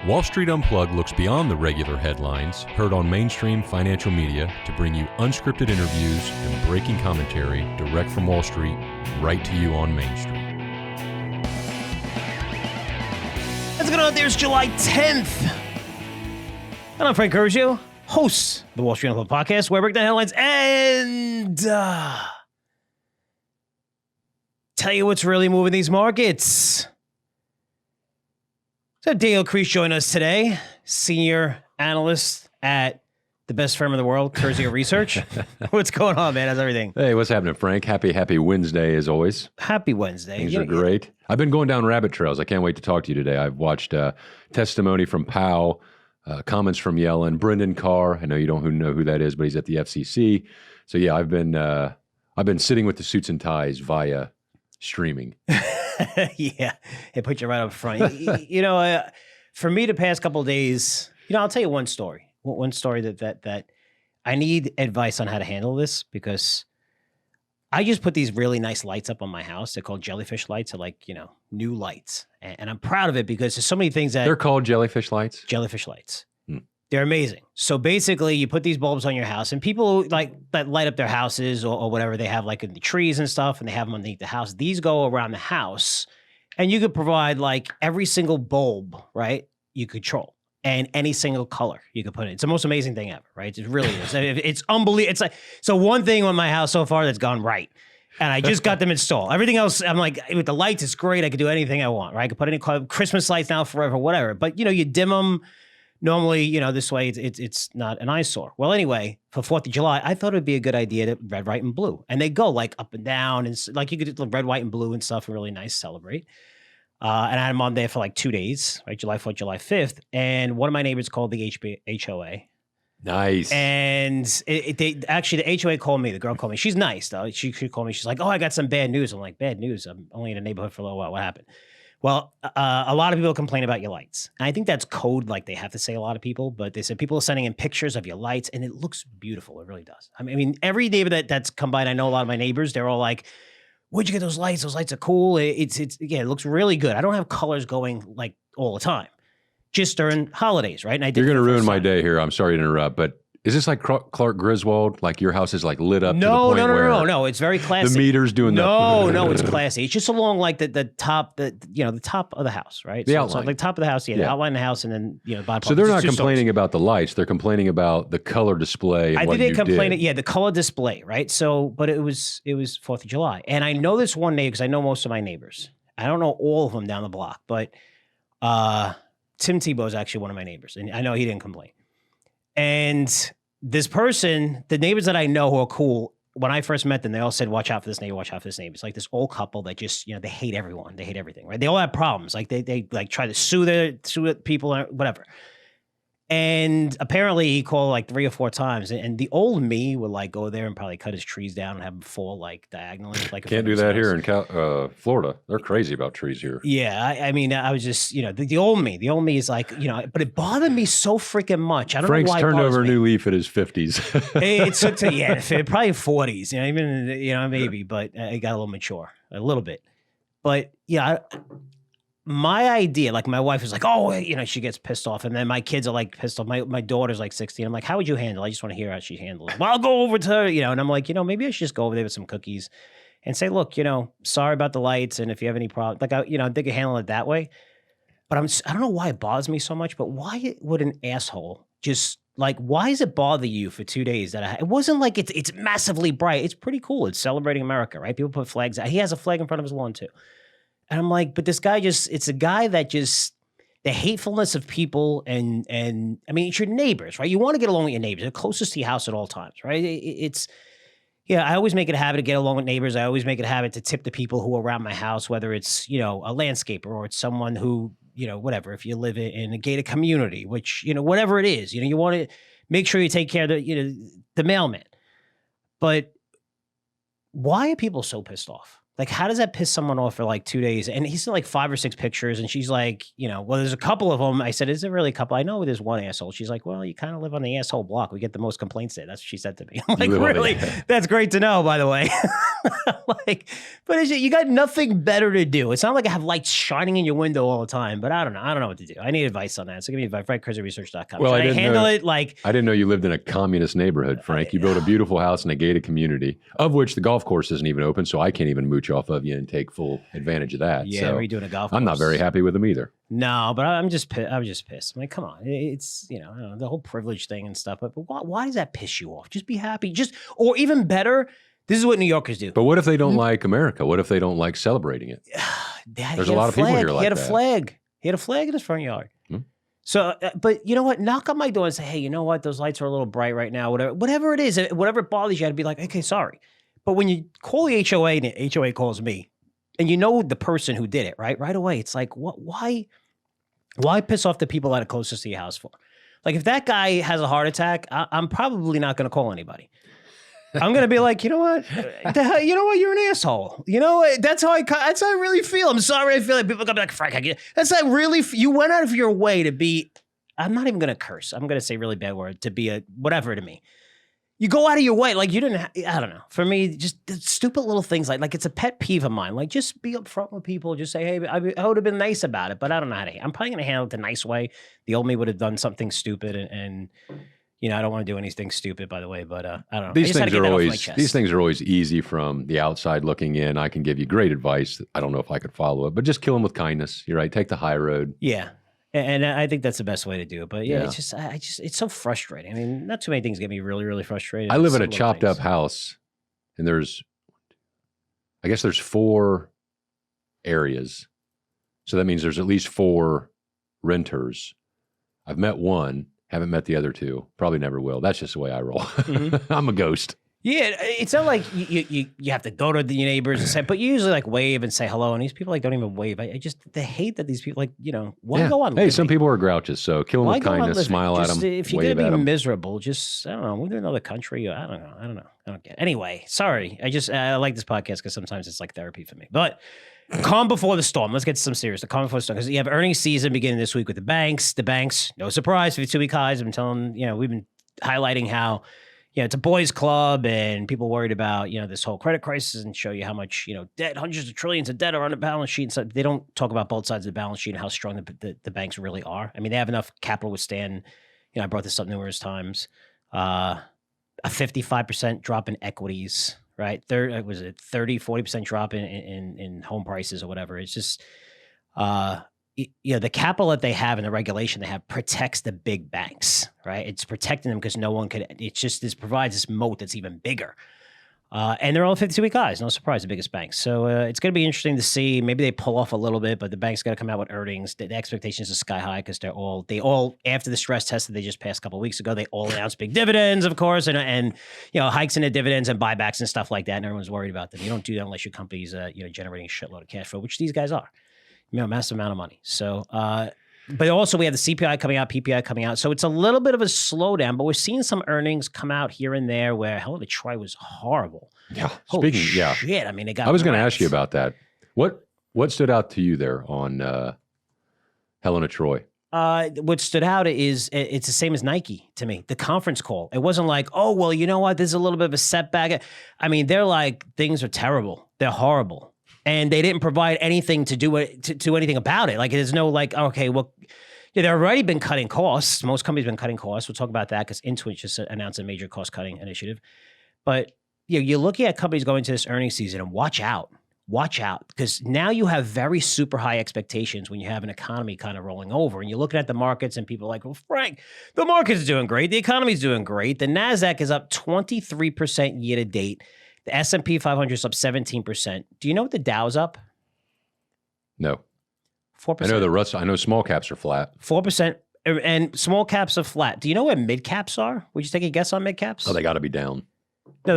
Wall Street Unplugged looks beyond the regular headlines heard on mainstream financial media to bring you unscripted interviews and breaking commentary direct from Wall Street right to you on Main Street. What's going on? There's July 10th. And I'm Frank Curzio, host of the Wall Street Unplugged podcast, where I break down headlines and tell you what's really moving these markets. So Daniel Crease joined us today, senior analyst at the best firm in the world, Curzio Research. What's going on, man? How's everything? Hey, what's happening, Frank? Happy Wednesday, as always. Happy Wednesday. Things are great. I've been going down rabbit trails. I can't wait to talk to you today. I've watched testimony from Powell, comments from Yellen, Brendan Carr. I know you don't know who that is, but he's at the FCC. So yeah, I've been sitting with the suits and ties via streaming. Yeah, it put you right up front. For me, the past couple of days, I'll tell you one story. One story that I need advice on how to handle this, because I just put these really nice lights up on my house. They're called jellyfish lights. They're like, new lights. And I'm proud of it because there's so many things that... They're called jellyfish lights? Jellyfish lights. They're amazing. So basically, you put these bulbs on your house, and people like that light up their houses or whatever they have, like in the trees and stuff, and they have them underneath the house. These go around the house, and you could provide like every single bulb, right? You control, and any single color you could put in. It's the most amazing thing ever, right? It really is. It's unbelievable. It's like, so one thing on my house so far that's gone right, and I just got them installed. Everything else, I'm like, with the lights, it's great. I could do anything I want, right? I could put any Christmas lights now forever, whatever. But you dim them. Normally, this way it's not an eyesore. Well, anyway, for 4th of July, I thought it would be a good idea to red, white, and blue. And they go like up and down, and like you could do red, white, and blue and stuff, really nice, celebrate. And I had them on there for like 2 days, right? July 4th, July 5th. And one of my neighbors called the HOA. Nice. And the HOA called me. The girl called me. She's nice, though. She called me. She's like, oh, I got some bad news. I'm like, bad news? I'm only in a neighborhood for a little while. What happened? Well, a lot of people complain about your lights. And I think that's code, like they have to say, a lot of people, but they said people are sending in pictures of your lights, and it looks beautiful. It really does. I mean, every neighbor that's come by, and I know a lot of my neighbors, they're all like, where'd you get those lights? Those lights are cool. It looks really good. I don't have colors going like all the time, just during holidays, right? And You're going to ruin my day here. I'm sorry to interrupt, but is this like Clark Griswold? Like your house is like lit up to the point where no. It's very classy. The meter's doing No, it's classy. It's just along like the top, the top of the house, right? The outline. So like top of the house, the outline of the house, and then bottom. So they're not complaining about the lights. They're complaining about the color display. And I think they complain. Yeah, the color display, right? So, but it was 4th of July, and I know this one neighbor because I know most of my neighbors. I don't know all of them down the block, but Tim Tebow is actually one of my neighbors, and I know he didn't complain. And this person, the neighbors that I know who are cool, when I first met them, they all said, watch out for this neighbor, watch out for this neighbor. It's like this old couple that just, they hate everyone. They hate everything, right? They all have problems. Like they like try to sue people or whatever. And apparently he called like 3 or 4 times. And the old me would like go there and probably cut his trees down and have them fall like diagonally. Like can't do that here in Florida. They're crazy about trees here. Yeah. I mean, I was just, the old me is like, but it bothered me so freaking much. I don't know why Frank's turned over a new leaf at his 50s. It's probably 40s, even, maybe, but it got a little mature, a little bit. But yeah, my idea, like my wife is like, oh, she gets pissed off. And then my kids are like pissed off. My daughter's like 16. I'm like, how would you handle it? I just want to hear how she handles it. Well, I'll go over to her, and I'm like, maybe I should just go over there with some cookies and say, look, sorry about the lights. And if you have any problem, like, they could handle it that way. But I don't know why it bothers me so much, but why would an asshole just like, why does it bother you for 2 days it wasn't like it's massively bright. It's pretty cool. It's celebrating America, right? People put flags out. He has a flag in front of his lawn too. And I'm like, but this guy it's a guy that just, the hatefulness of people and I mean, it's your neighbors, right? You want to get along with your neighbors. They're closest to your house at all times, right? I always make it a habit to get along with neighbors. I always make it a habit to tip the people who are around my house, whether it's, a landscaper or it's someone who, whatever, if you live in a gated community, which, whatever it is, you want to make sure you take care of the mailman. But why are people so pissed off? Like, how does that piss someone off for like 2 days? And he sent like 5 or 6 pictures, and she's like, well, there's a couple of them. I said, is there really a couple? I know there's one asshole. She's like, well, you kind of live on the asshole block. We get the most complaints there. That's what she said to me. I'm like, really? That's great to know, by the way. Like, but you got nothing better to do. It's not like I have lights shining in your window all the time, but I don't know. I don't know what to do. I need advice on that. So give me advice, CurzioResearch.com. Well, I handle it like... I didn't know you lived in a communist neighborhood, Frank. You built a beautiful house in a gated community, of which the golf course isn't even open, so I can't even mooch off of you and take full advantage of that. Yeah, so we're doing a golf course. I'm not very happy with them either. No, but I'm just pissed. I'm like, come on. It's, I don't know, the whole privilege thing and stuff. But why does that piss you off? Just be happy. Or even better, this is what New Yorkers do. But what if they don't like America? What if they don't like celebrating it? There's a lot of people here like that. He had a flag. He had a flag in his front yard. So, but you know what? Knock on my door and say, hey, you know what? Those lights are a little bright right now. Whatever it is, whatever bothers you, I'd be like, okay, sorry. But when you call the HOA and the HOA calls me, and you know the person who did it, right? Right away, it's like, why piss off the people that are closest to your house for? Like, if that guy has a heart attack, I'm probably not going to call anybody. I'm going to be like, you know what? You know what? You're an asshole. You know what? That's how I really feel. I'm sorry. I feel like people are going to be like, Frank, that's how really, you went out of your way to be, I'm not even going to curse. I'm going to say really bad word, to be a whatever to me. You go out of your way. Like, you didn't, I don't know. For me, just stupid little things like it's a pet peeve of mine. Like, just be upfront with people. Just say, hey, I would have been nice about it, but I don't know how to. I'm probably going to handle it the nice way. The old me would have done something stupid and I don't want to do anything stupid, by the way, but I don't know. These things are always easy from the outside looking in. I can give you great advice. I don't know if I could follow it, but just kill them with kindness. You're right. Take the high road. Yeah. And I think that's the best way to do it. But yeah, it's it's so frustrating. I mean, not too many things get me really, really frustrated. I live in a chopped up house, and I guess there's 4 areas. So that means there's at least 4 renters. I've met one, haven't met the other 2. Probably never will. That's just the way I roll. I'm a ghost. Yeah, it's not like you have to go to the neighbors and say, but you usually like wave and say hello, and these people like don't even wave. They hate that these people why go on? Hey, some people are grouches, so kill them with kindness, smile at them. If you're gonna be miserable, just I don't know, move to another country. I don't know. I don't get it. Anyway, sorry. I like this podcast because sometimes it's like therapy for me. But calm before the storm. Let's get to some serious. The calm before the storm, because you have earnings season beginning this week with the banks. The banks, no surprise, 52-week highs. I've been telling we've been highlighting how. It's a boys' club, and people worried about, this whole credit crisis and show you how much, debt, hundreds of trillions of debt are on the balance sheet. And so they don't talk about both sides of the balance sheet and how strong the banks really are. I mean, they have enough capital to withstand, I brought this up numerous times, a 55% drop in equities, right? Was it 30, 40% drop in home prices or whatever. It's just, the capital that they have and the regulation they have protects the big banks, right? It's protecting them because no one could. It's just this provides this moat that's even bigger, and they're all 52-week highs. No surprise, the biggest banks. So it's going to be interesting to see. Maybe they pull off a little bit, but the banks got to come out with earnings. The expectations are sky high because they all after the stress test that they just passed a couple of weeks ago, they all announced big dividends, of course, and hikes in the dividends and buybacks and stuff like that. And everyone's worried about them. You don't do that unless your company's generating a shitload of cash flow, which these guys are. Massive amount of money. So, but also we have the CPI coming out, PPI coming out. So it's a little bit of a slowdown, but we're seeing some earnings come out here and there where Helen of Troy was horrible. Yeah. Holy shit. I mean, they got. I was going to ask you about that. What stood out to you there on Helen of Troy? What stood out is it's the same as Nike to me. The conference call. It wasn't like, oh, well, you know what? This is a little bit of a setback. I mean, they're like, things are terrible. They're horrible. And they didn't provide anything to do anything about it. Like, there's no like, okay, well, they've already been cutting costs. Most companies have been cutting costs. We'll talk about that because Intuit just announced a major cost-cutting initiative. But you're looking at companies going to this earnings season and watch out, because now you have very super high expectations when you have an economy kind of rolling over. And you're looking at the markets and people are like, well, Frank, the market's doing great. The economy's doing great. The NASDAQ is up 23% year to date. The S&P 500 is up 17%. Do you know what the Dow's up? No. 4%. I know small caps are flat. 4%, and small caps are flat. Do you know where mid caps are? Would you take a guess on mid caps? Oh, they got to be down. No,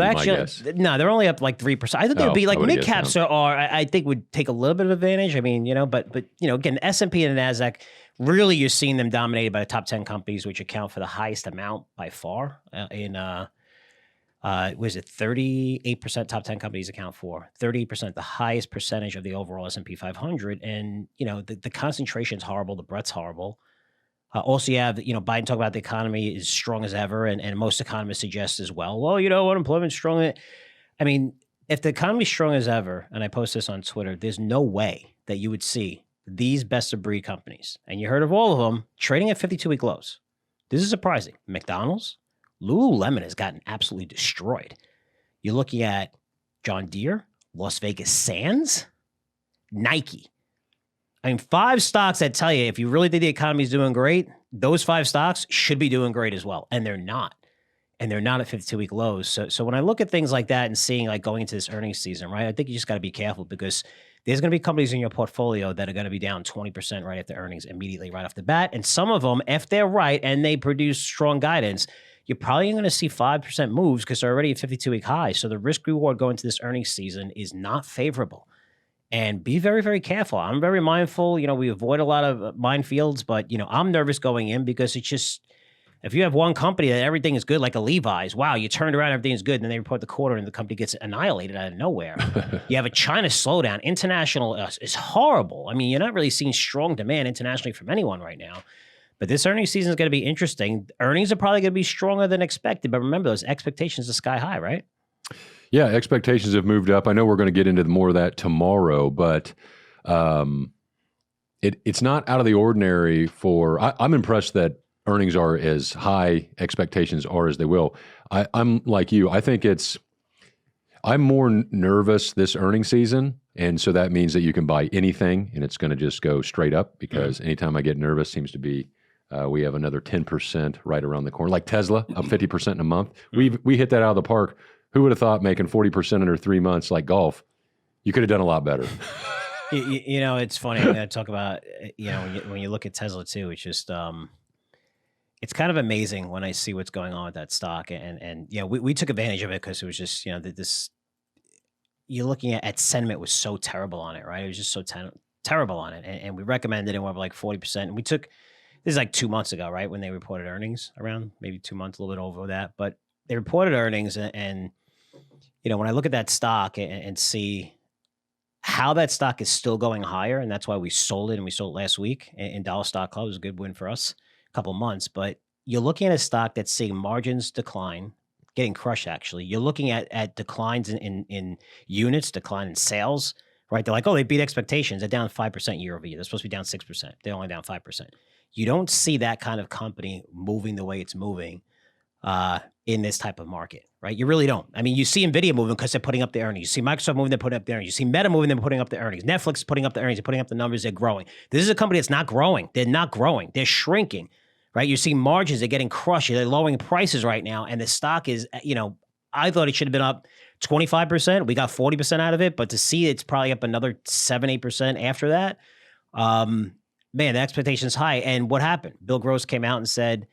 they're only up like 3%. I think they would be like mid caps I think would take a little bit of advantage. I mean, but again, the S&P and the NASDAQ, really you're seeing them dominated by the top 10 companies, which account for the highest amount by far in Was it 38% top 10 companies account for 38%, the highest percentage of the overall S&P 500. And, the concentration's horrible. The breadth's horrible. Also, you have, Biden talk about the economy is strong as ever. And most economists suggest as well, unemployment's strong. I mean, if the economy's strong as ever, and I post this on Twitter, there's no way that you would see these best of breed companies, and you heard of all of them, trading at 52-week lows. This is surprising. McDonald's, Lululemon has gotten absolutely destroyed. You're looking at John Deere, Las Vegas Sands, Nike. I mean, 5 stocks that tell you if you really think the economy is doing great, those 5 stocks should be doing great as well. And they're not. And they're not at 52-week lows. So when I look at things like that and seeing like going into this earnings season, right, I think you just got to be careful because there's going to be companies in your portfolio that are going to be down 20% right after earnings immediately right off the bat. And some of them, if they're right and they produce strong guidance, you're probably going to see 5% moves because they're already at 52-week highs. So the risk reward going into this earnings season is not favorable. And be very, very careful. I'm very mindful. We avoid a lot of minefields, but, I'm nervous going in because it's just, if you have one company that everything is good, like a Levi's, wow, you turned around, everything is good, and then they report the quarter and the company gets annihilated out of nowhere. You have a China slowdown. International is horrible. I mean, you're not really seeing strong demand internationally from anyone right now. But this earnings season is going to be interesting. Earnings are probably going to be stronger than expected. But remember, those expectations are sky high, right? Yeah, expectations have moved up. I know we're going to get into more of that tomorrow, but it's not out of the ordinary for. I'm impressed that earnings are as high, expectations are as they will. I'm like you. I think I'm more nervous this earnings season. And so that means that you can buy anything and it's going to just go straight up because anytime I get nervous seems to be, we have another 10% right around the corner. Like Tesla, up 50% in a month. We hit that out of the park. Who would have thought making 40% under 3 months like golf? You could have done a lot better. It's funny. I talk about, when you look at Tesla too, it's just, it's kind of amazing when I see what's going on with that stock. And we took advantage of it because it was just, this, you're looking at sentiment was so terrible on it, right? It was just so terrible on it. And we recommended it and we were like 40%. And this is like 2 months ago, right? When they reported earnings around maybe 2 months, a little bit over that. But they reported earnings and when I look at that stock and see how that stock is still going higher, and that's why we sold it and we sold it last week in Dollar Stock Club. It was a good win for us. Couple months, but you're looking at a stock that's seeing margins decline, getting crushed actually. You're looking at declines in units, decline in sales, right? They're like, oh, they beat expectations. They're down 5% year over year. They're supposed to be down 6%. They're only down 5%. You don't see that kind of company moving the way it's moving in this type of market, right? You really don't. I mean, you see NVIDIA moving because they're putting up the earnings. You see Microsoft moving, they're putting up the earnings. You see Meta moving, they're putting up the earnings. Netflix is putting up the earnings, they're putting up the numbers, they're growing. This is a company that's not growing. They're not growing. They're shrinking. Right, you see margins, they're getting crushed. They're lowering prices right now, and the stock is, I thought it should have been up 25%. We got 40% out of it, but to see it's probably up another 7-8% after that, man, the expectation's high. And what happened? Bill Gross came out and said,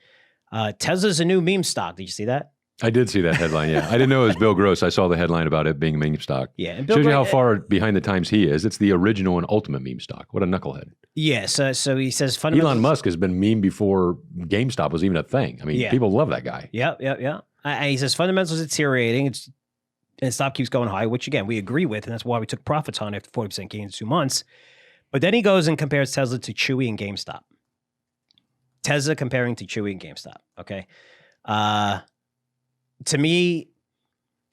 Tesla's a new meme stock. Did you see that? I did see that headline, yeah. I didn't know it was Bill Gross. I saw the headline about it being meme stock. Yeah. And shows you how far behind the times he is. It's the original and ultimate meme stock. What a knucklehead. Yeah, so he says fundamentals. Elon Musk has been meme before GameStop was even a thing. I mean, people love that guy. Yeah. And he says fundamentals are deteriorating. And stock keeps going high, which again, we agree with. And that's why we took profits on after 40% gain in 2 months. But then he goes and compares Tesla to Chewy and GameStop. Tesla comparing to Chewy and GameStop. Okay. To me,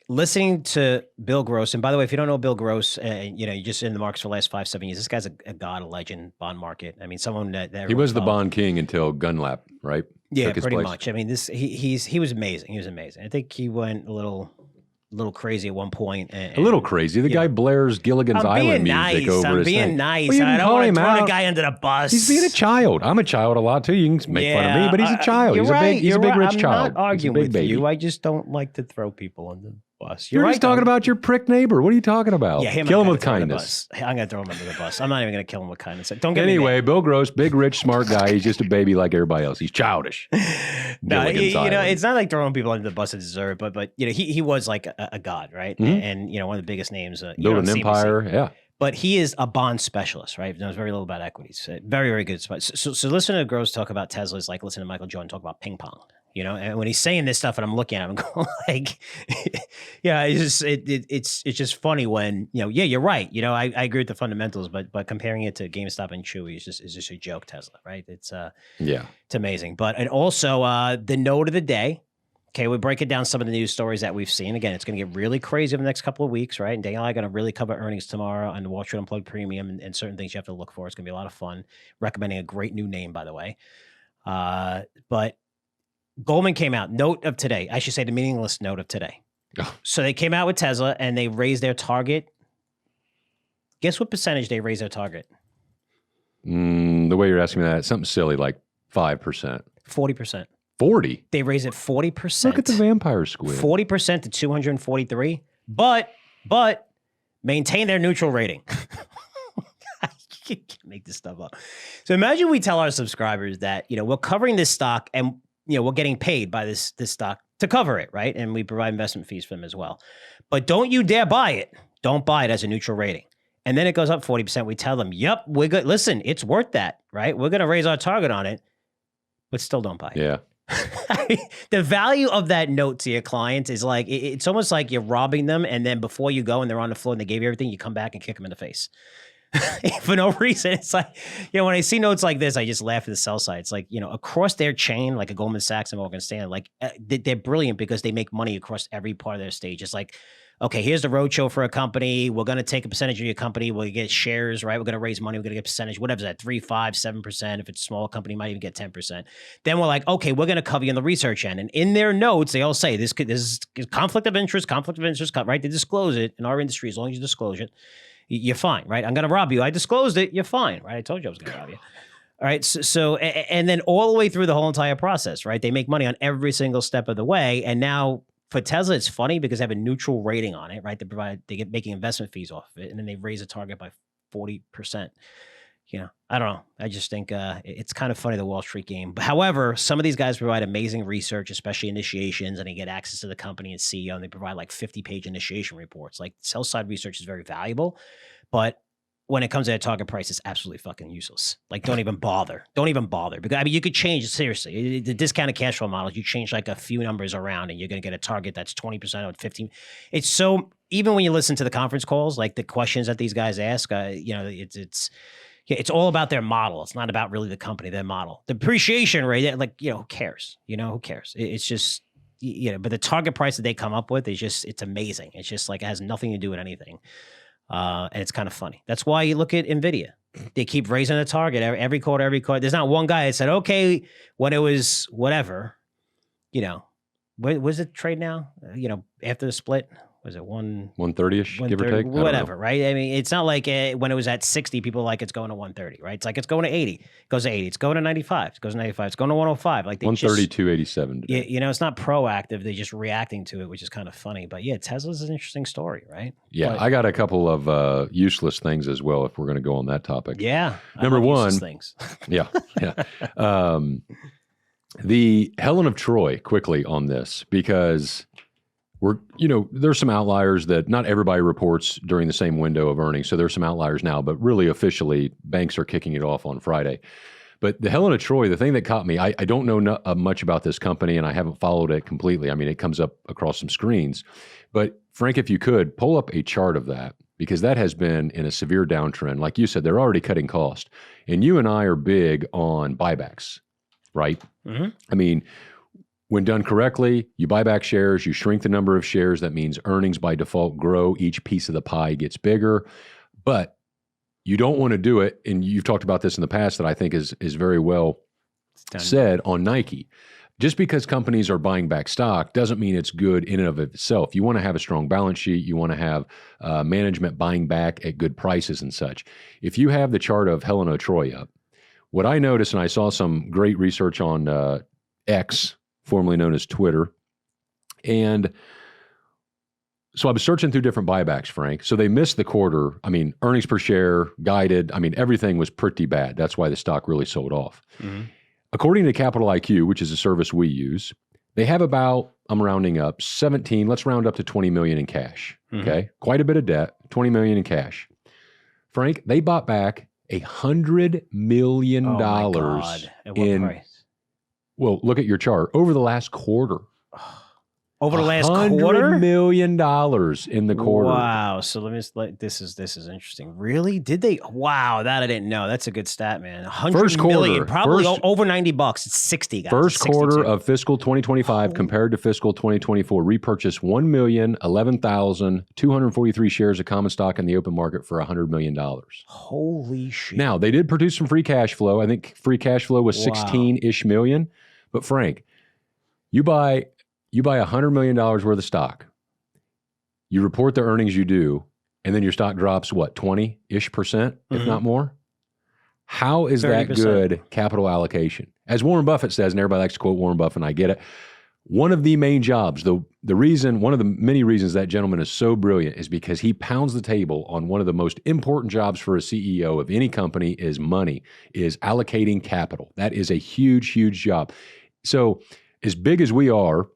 listening to Bill Gross, and by the way, if you don't know Bill Gross, you're just in the markets for the last 5-7 years. This guy's a god, a legend, bond market. I mean, someone that he was the bond king until Gunlap, right? Yeah, pretty much. I mean, he was amazing. He was amazing. I think he went a little crazy at one point. A little crazy. The guy blares Gilligan's Island music over I'm his being thing. nice. Well, I don't want to throw the guy under the bus. He's being a child. I'm a child a lot too. You can make fun of me, but he's a child. He's a big rich child. I'm not arguing with baby. you. I just don't like to throw people under the bus. You're just talking about your prick neighbor. What are you talking about? Yeah, kill him with kindness. I'm going to throw him under the bus. I'm not even going to kill him with kindness. Don't get anyway, Bill Gross, big, rich, smart guy. He's just a baby like everybody else. He's childish. No, it's not like throwing people under the bus that deserve it, but he was like a god, right? Mm-hmm. And one of the biggest names. Built an empire, yeah. But he is a bond specialist, right? He knows very little about equities. Very, very good. So listen to Gross talk about Tesla is like listening to Michael Jordan talk about ping pong. you know, and when he's saying this stuff and I'm looking at him, I'm going like, yeah, it's just funny when, you know, yeah, you're right. You know, I agree with the fundamentals, but comparing it to GameStop and Chewy is just a joke, Tesla, right? It's amazing. But, and also the note of the day. Okay, we break it down some of the news stories that we've seen. Again, it's going to get really crazy over the next couple of weeks, right? And Daniel and I are going to really cover earnings tomorrow on the Wall Street Unplugged Premium and certain things you have to look for. It's going to be a lot of fun. Recommending a great new name, by the way. But Goldman came out, note of today. I should say the meaningless note of today. Oh. So they came out with Tesla and they raised their target. Guess what percentage they raised their target? The way you're asking me that, something silly like 5%. 40%. 40? They raised it 40%. Look at the vampire squid. 40% to 243, but maintain their neutral rating. I can't make this stuff up. So imagine we tell our subscribers that, you know, we're covering this stock and, you know, we're getting paid by this stock to cover it, right? And we provide investment fees for them as well. But don't you dare buy it. Don't buy it as a neutral rating. And then it goes up 40%. We tell them, yep, we're good. Listen, it's worth that, right? We're going to raise our target on it, but still don't buy it. Yeah. The value of that note to your client is like, it's almost like you're robbing them. And then before you go and they're on the floor and they gave you everything, you come back and kick them in the face for no reason. It's like, you know, when I see notes like this, I just laugh at the sell side. It's like, you know, across their chain, like a Goldman Sachs and Morgan Stanley, like they're brilliant because they make money across every part of their stage. It's like, okay, here's the roadshow for a company. We're going to take a percentage of your company. We'll get shares, right? We're going to raise money. We're going to get a percentage, whatever's that, 3, 5, 7%. If it's a small company, might even get 10%. Then we're like, okay, we're going to cover you on the research end. And in their notes, they all say this is conflict of interest, right? They disclose it in our industry. As long as you disclose it, you're fine, right? I'm going to rob you. I disclosed it. You're fine, right? I told you I was going to rob you. All right. So, and then all the way through the whole entire process, right? They make money on every single step of the way. And now, for Tesla, it's funny because they have a they rating on it, right? They get making investment fees off of it, and then they raise a target by 40%. You know, I don't know. I just think it's kind of funny, the Wall Street game. But however, some of these guys provide amazing research, especially initiations, and they get access to the company and CEO, and they provide like 50-page initiation reports. Like sell side research is very valuable, but when it comes to that target price, it's absolutely fucking useless. Like, don't even bother. Don't even bother. Because, I mean, you could change, seriously, the discounted cash flow models, you change like a few numbers around and you're going to get a target that's 20% or 15. It's so, even when you listen to the conference calls, like the questions that these guys ask, you know, it's all about their model. It's not about really the company, their model. The depreciation rate, like, you know, who cares? You know, who cares? It's just, you know, but the target price that they come up with is just, it's amazing. It's just like, it has nothing to do with anything. And it's kind of funny. That's why you look at NVIDIA. They keep raising the target every quarter. There's not one guy that said, okay, when it was whatever, you know, what was it trade now? You know, after the split, was it 130-ish, give or take? Whatever, right? I mean, it's not like when it was at 60, people like it's going to 130, right? It's like it's going to 80. It goes to 80. It's going to 95. It goes to 95. It's going to 105. Like 132.87. You know, it's not proactive. They're just reacting to it, which is kind of funny. But yeah, Tesla's an interesting story, right? Yeah, I got a couple of useless things as well if we're going to go on that topic. Yeah. Number one. Things. Yeah. The Helen of Troy, quickly on this, because there's some outliers that not everybody reports during the same window of earnings. So there's some outliers now, but really officially banks are kicking it off on Friday. But the Helen of Troy, the thing that caught me, I don't know much about this company and I haven't followed it completely. I mean, it comes up across some screens, but Frank, if you could pull up a chart of that, because that has been in a severe downtrend. Like you said, they're already cutting cost, and you and I are big on buybacks, right? Mm-hmm. I mean, when done correctly, you buy back shares, you shrink the number of shares. That means earnings by default grow. Each piece of the pie gets bigger. But you don't want to do it, and you've talked about this in the past that I think is very well said on Nike. Just because companies are buying back stock doesn't mean it's good in and of itself. You want to have a strong balance sheet. You want to have management buying back at good prices and such. If you have the chart of Helen of Troy up, what I noticed, and I saw some great research on X, formerly known as Twitter. And so I was searching through different buybacks, Frank. So they missed the quarter. I mean, earnings per share, guided. I mean, everything was pretty bad. That's why the stock really sold off. Mm-hmm. According to Capital IQ, which is a service we use, they have about, I'm rounding up, 17, let's round up to 20 million in cash. Mm-hmm. Okay. Quite a bit of debt, 20 million in cash. Frank, they bought back $100 million At what price? Well, look at your chart. Over the last quarter. Over the last $100 quarter? million in the quarter. Wow. So let me just this is interesting. Really? Did they? Wow, that I didn't know. That's a good stat, man. 100 First million, quarter. probably over $90. It's 60, guys. First It's quarter 62. of fiscal 2025 compared to fiscal 2024, repurchased 1,011,243 shares of common stock in the open market for $100 million. Holy shit. Now, they did produce some free cash flow. I think free cash flow was 16-ish million. But Frank, you buy $100 million worth of stock. You report the earnings you do, and then your stock drops, what, 20-ish%, if not more? How is 30%. That good capital allocation? As Warren Buffett says, and everybody likes to quote Warren Buffett, and I get it, one of the main jobs, one of the many reasons that gentleman is so brilliant is because he pounds the table on one of the most important jobs for a CEO of any company is money, is allocating capital. That is a huge, huge job. So as big as we are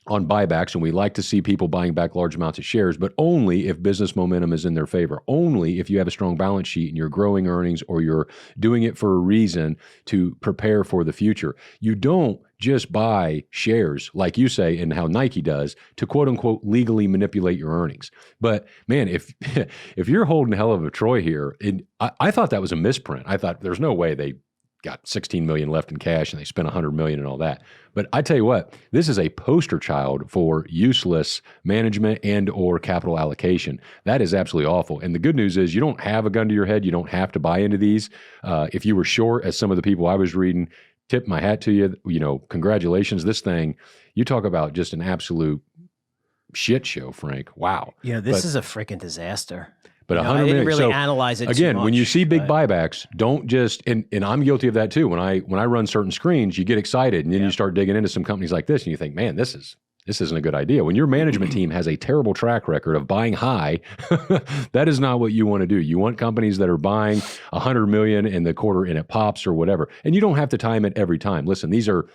on buybacks, and we like to see people buying back large amounts of shares, but only if business momentum is in their favor, only if you have a strong balance sheet and you're growing earnings or you're doing it for a reason to prepare for the future. You don't just buy shares, like you say, and how Nike does, to quote unquote legally manipulate your earnings. But man, if you're holding hell of a Troy here, I thought that was a misprint. I thought there's no way they got 16 million left in cash and they spent 100 million and all that. But I tell you what, this is a poster child for useless management and or capital allocation. That is absolutely awful. And the good news is you don't have a gun to your head. You don't have to buy into these. If you were short, as some of the people I was reading, tip my hat to you, congratulations. This thing, you talk about just an absolute shit show, Frank. Wow. This is a freaking disaster. But I didn't really analyze it again, too much, when you see big buybacks, don't just, and I'm guilty of that too. When I run certain screens, you get excited and then you start digging into some companies like this and you think, man, this isn't a good idea. When your management team has a terrible track record of buying high, that is not what you want to do. You want companies that are buying 100 million in the quarter and it pops or whatever. And you don't have to time it every time. Listen, these are,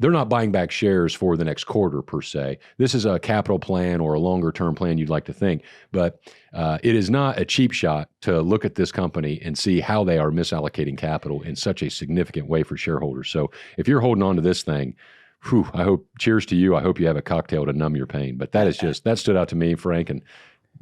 they're not buying back shares for the next quarter per se. This is a capital plan or a longer term plan you'd like to think, but it is not a cheap shot to look at this company and see how they are misallocating capital in such a significant way for shareholders. So if you're holding on to this thing, I hope, cheers to you. I hope you have a cocktail to numb your pain, but that stood out to me, Frank, and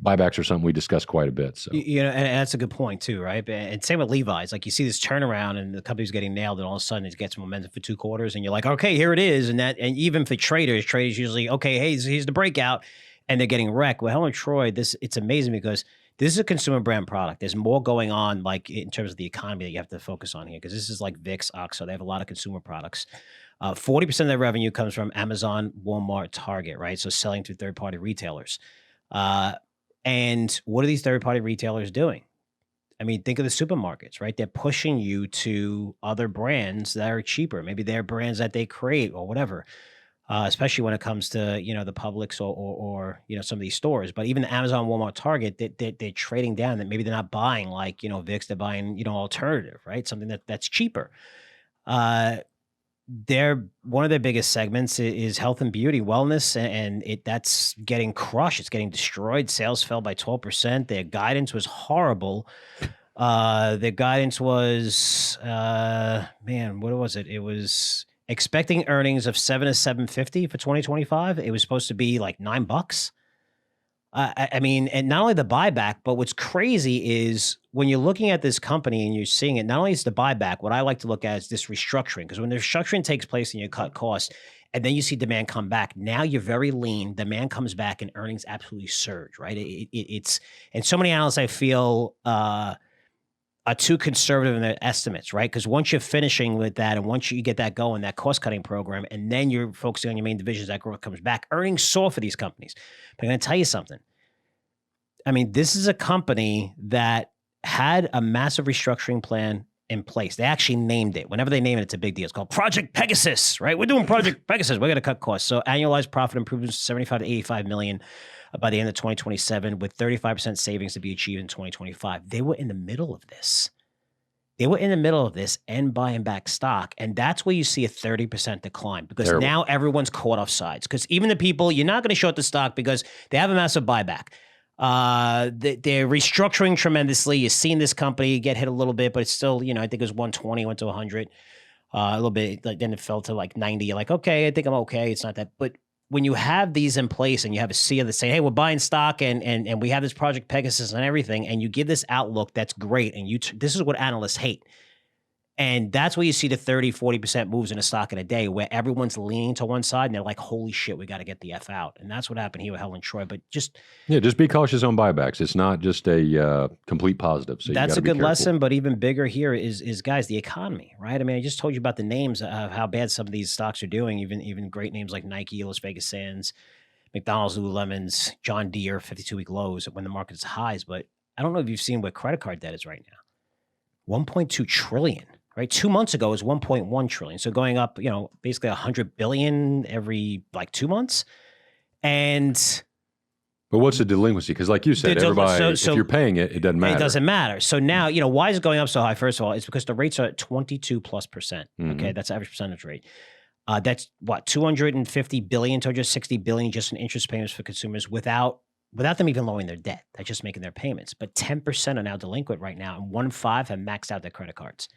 buybacks are something we discuss quite a bit. So and that's a good point too, right? And same with Levi's. Like you see this turnaround, and the company's getting nailed, and all of a sudden it gets momentum for 2 quarters, and you're like, okay, here it is. And even for traders usually, okay, hey, here's the breakout, and they're getting wrecked. Well, Helen Troy, it's amazing because this is a consumer brand product. There's more going on, like in terms of the economy, that you have to focus on here, because this is like Vicks, Oxo. They have a lot of consumer products. 40% of their revenue comes from Amazon, Walmart, Target, right? So selling to third-party retailers. And what are these third-party retailers doing? I mean, think of the supermarkets, right? They're pushing you to other brands that are cheaper. Maybe they're brands that they create or whatever, especially when it comes to, the Publix or some of these stores. But even the Amazon, Walmart, Target, they're trading down. That maybe they're not buying like, Vicks, they're buying, alternative, right? Something that's cheaper. One of their biggest segments is health and beauty, wellness, and that's getting crushed. It's getting destroyed. Sales fell by 12%. Their guidance was horrible. Their guidance was, what was it? It was expecting earnings of $7 to $7.50 for 2025. It was supposed to be like $9. I mean, and not only the buyback, but what's crazy is when you're looking at this company and you're seeing it, not only is the buyback, what I like to look at is this restructuring, because when the restructuring takes place and you cut costs and then you see demand come back, now you're very lean, demand comes back and earnings absolutely surge, right? It's, and so many analysts I feel are too conservative in their estimates, right? Because once you're finishing with that and once you get that going, that cost cutting program, and then you're focusing on your main divisions, that growth comes back, earnings soar for these companies. But I'm going to tell you something. I mean, this is a company that had a massive restructuring plan in place. They actually named it. Whenever they name it, it's a big deal. It's called Project Pegasus, right? We're doing Project Pegasus. We're going to cut costs. So annualized profit improvements, 75 to 85 million by the end of 2027, with 35% savings to be achieved in 2025. They were in the middle of this. And buying back stock. And that's where you see a 30% decline, because now everyone's caught off sides. Because even the people, you're not going to short the stock because they have a massive buyback. They're restructuring tremendously. You've seen this company get hit a little bit, but it's still, I think it was 120, went to 100. a little bit. Like, then it fell to like 90. You're like, okay, I think I'm okay. It's not that. But when you have these in place and you have a CEO that's saying, hey, we're buying stock and we have this Project Pegasus and everything, and you give this outlook that's great, and this is what analysts hate. And that's where you see the 30-40% moves in a stock in a day, where everyone's leaning to one side and they're like, holy shit, we got to get the F out. And that's what happened here with Helen Troy. But just be cautious on buybacks. It's not just a complete positive. So that's a good lesson. But even bigger here is guys, the economy, right? I mean, I just told you about the names of how bad some of these stocks are doing. Even great names like Nike, Las Vegas Sands, McDonald's, Lululemon's, John Deere, 52-week lows when the market's highs. But I don't know if you've seen what credit card debt is right now. 1.2 trillion. Right, 2 months ago it was 1.1 trillion. So going up, basically 100 billion every like 2 months. But what's the delinquency? Because like you said, everybody, if you're paying it, it doesn't matter. It doesn't matter. So now, why is it going up so high? First of all, it's because the rates are at 22+%. Okay, that's the average percentage rate. That's what, 250 billion, 260 billion just in interest payments for consumers without them even lowering their debt. They're just making their payments. But 10% are now delinquent right now, and 1 in 5 have maxed out their credit cards.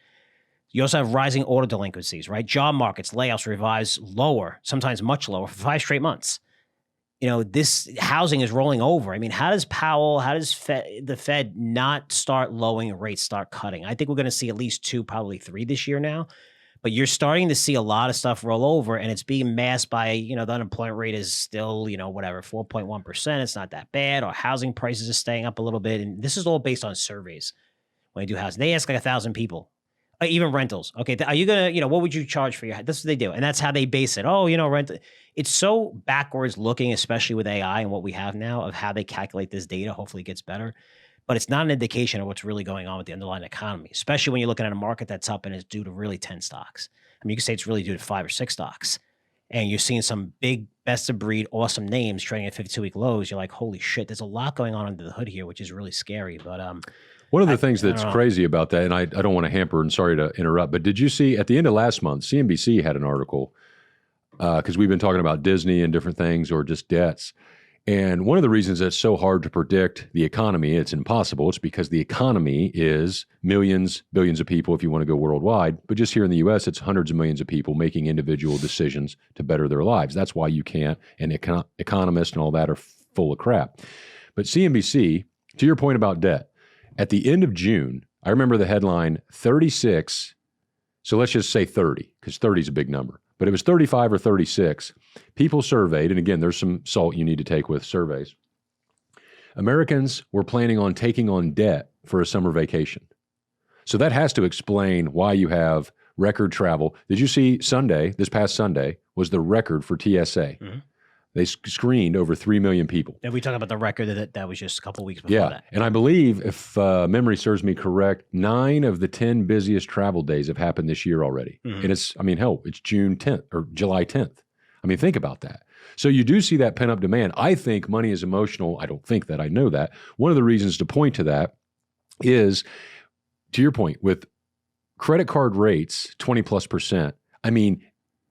You also have rising auto delinquencies, right? Job markets, layoffs revised lower, sometimes much lower, for 5 straight months. This housing is rolling over. I mean, how does the Fed not start lowering rates, start cutting? I think we're going to see at least 2, probably 3 this year now. But you're starting to see a lot of stuff roll over, and it's being masked by, the unemployment rate is still, 4.1%. It's not that bad. Or housing prices are staying up a little bit. And this is all based on surveys when they do housing. They ask like 1,000 people. Even rentals. Okay. Are you going to, what would you charge for your house? That's what they do. And that's how they base it. Oh, rent. It's so backwards looking, especially with AI and what we have now of how they calculate this data. Hopefully it gets better, but it's not an indication of what's really going on with the underlying economy, especially when you're looking at a market that's up and it's due to really 10 stocks. I mean, you could say it's really due to 5 or 6 stocks, and you're seeing some big best of breed, awesome names trading at 52-week lows. You're like, holy shit, there's a lot going on under the hood here, which is really scary. But, one of the things that's crazy about that, and I don't want to hamper, and sorry to interrupt, but did you see at the end of last month, CNBC had an article, because we've been talking about Disney and different things or just debts. And one of the reasons it's so hard to predict the economy, it's impossible, it's because the economy is millions, billions of people if you want to go worldwide. But just here in the U.S., it's hundreds of millions of people making individual decisions to better their lives. That's why you can't, and economists and all that are full of crap. But CNBC, to your point about debt, at the end of June, I remember the headline 36, so let's just say 30, because 30 is a big number, but it was 35 or 36 people surveyed, and again, there's some salt you need to take with surveys. Americans were planning on taking on debt for a summer vacation. So that has to explain why you have record travel. Did you see this past Sunday, was the record for TSA? Mm-hmm. They screened over 3 million people. And we talk about the record that was just a couple of weeks before that. And I believe, if memory serves me correct, 9 of the 10 busiest travel days have happened this year already. Mm-hmm. And it's June 10th or July 10th. I mean, think about that. So you do see that pent-up demand. I think money is emotional. I don't think that. I know that. One of the reasons to point to that is, to your point, with credit card rates, 20+%, I mean,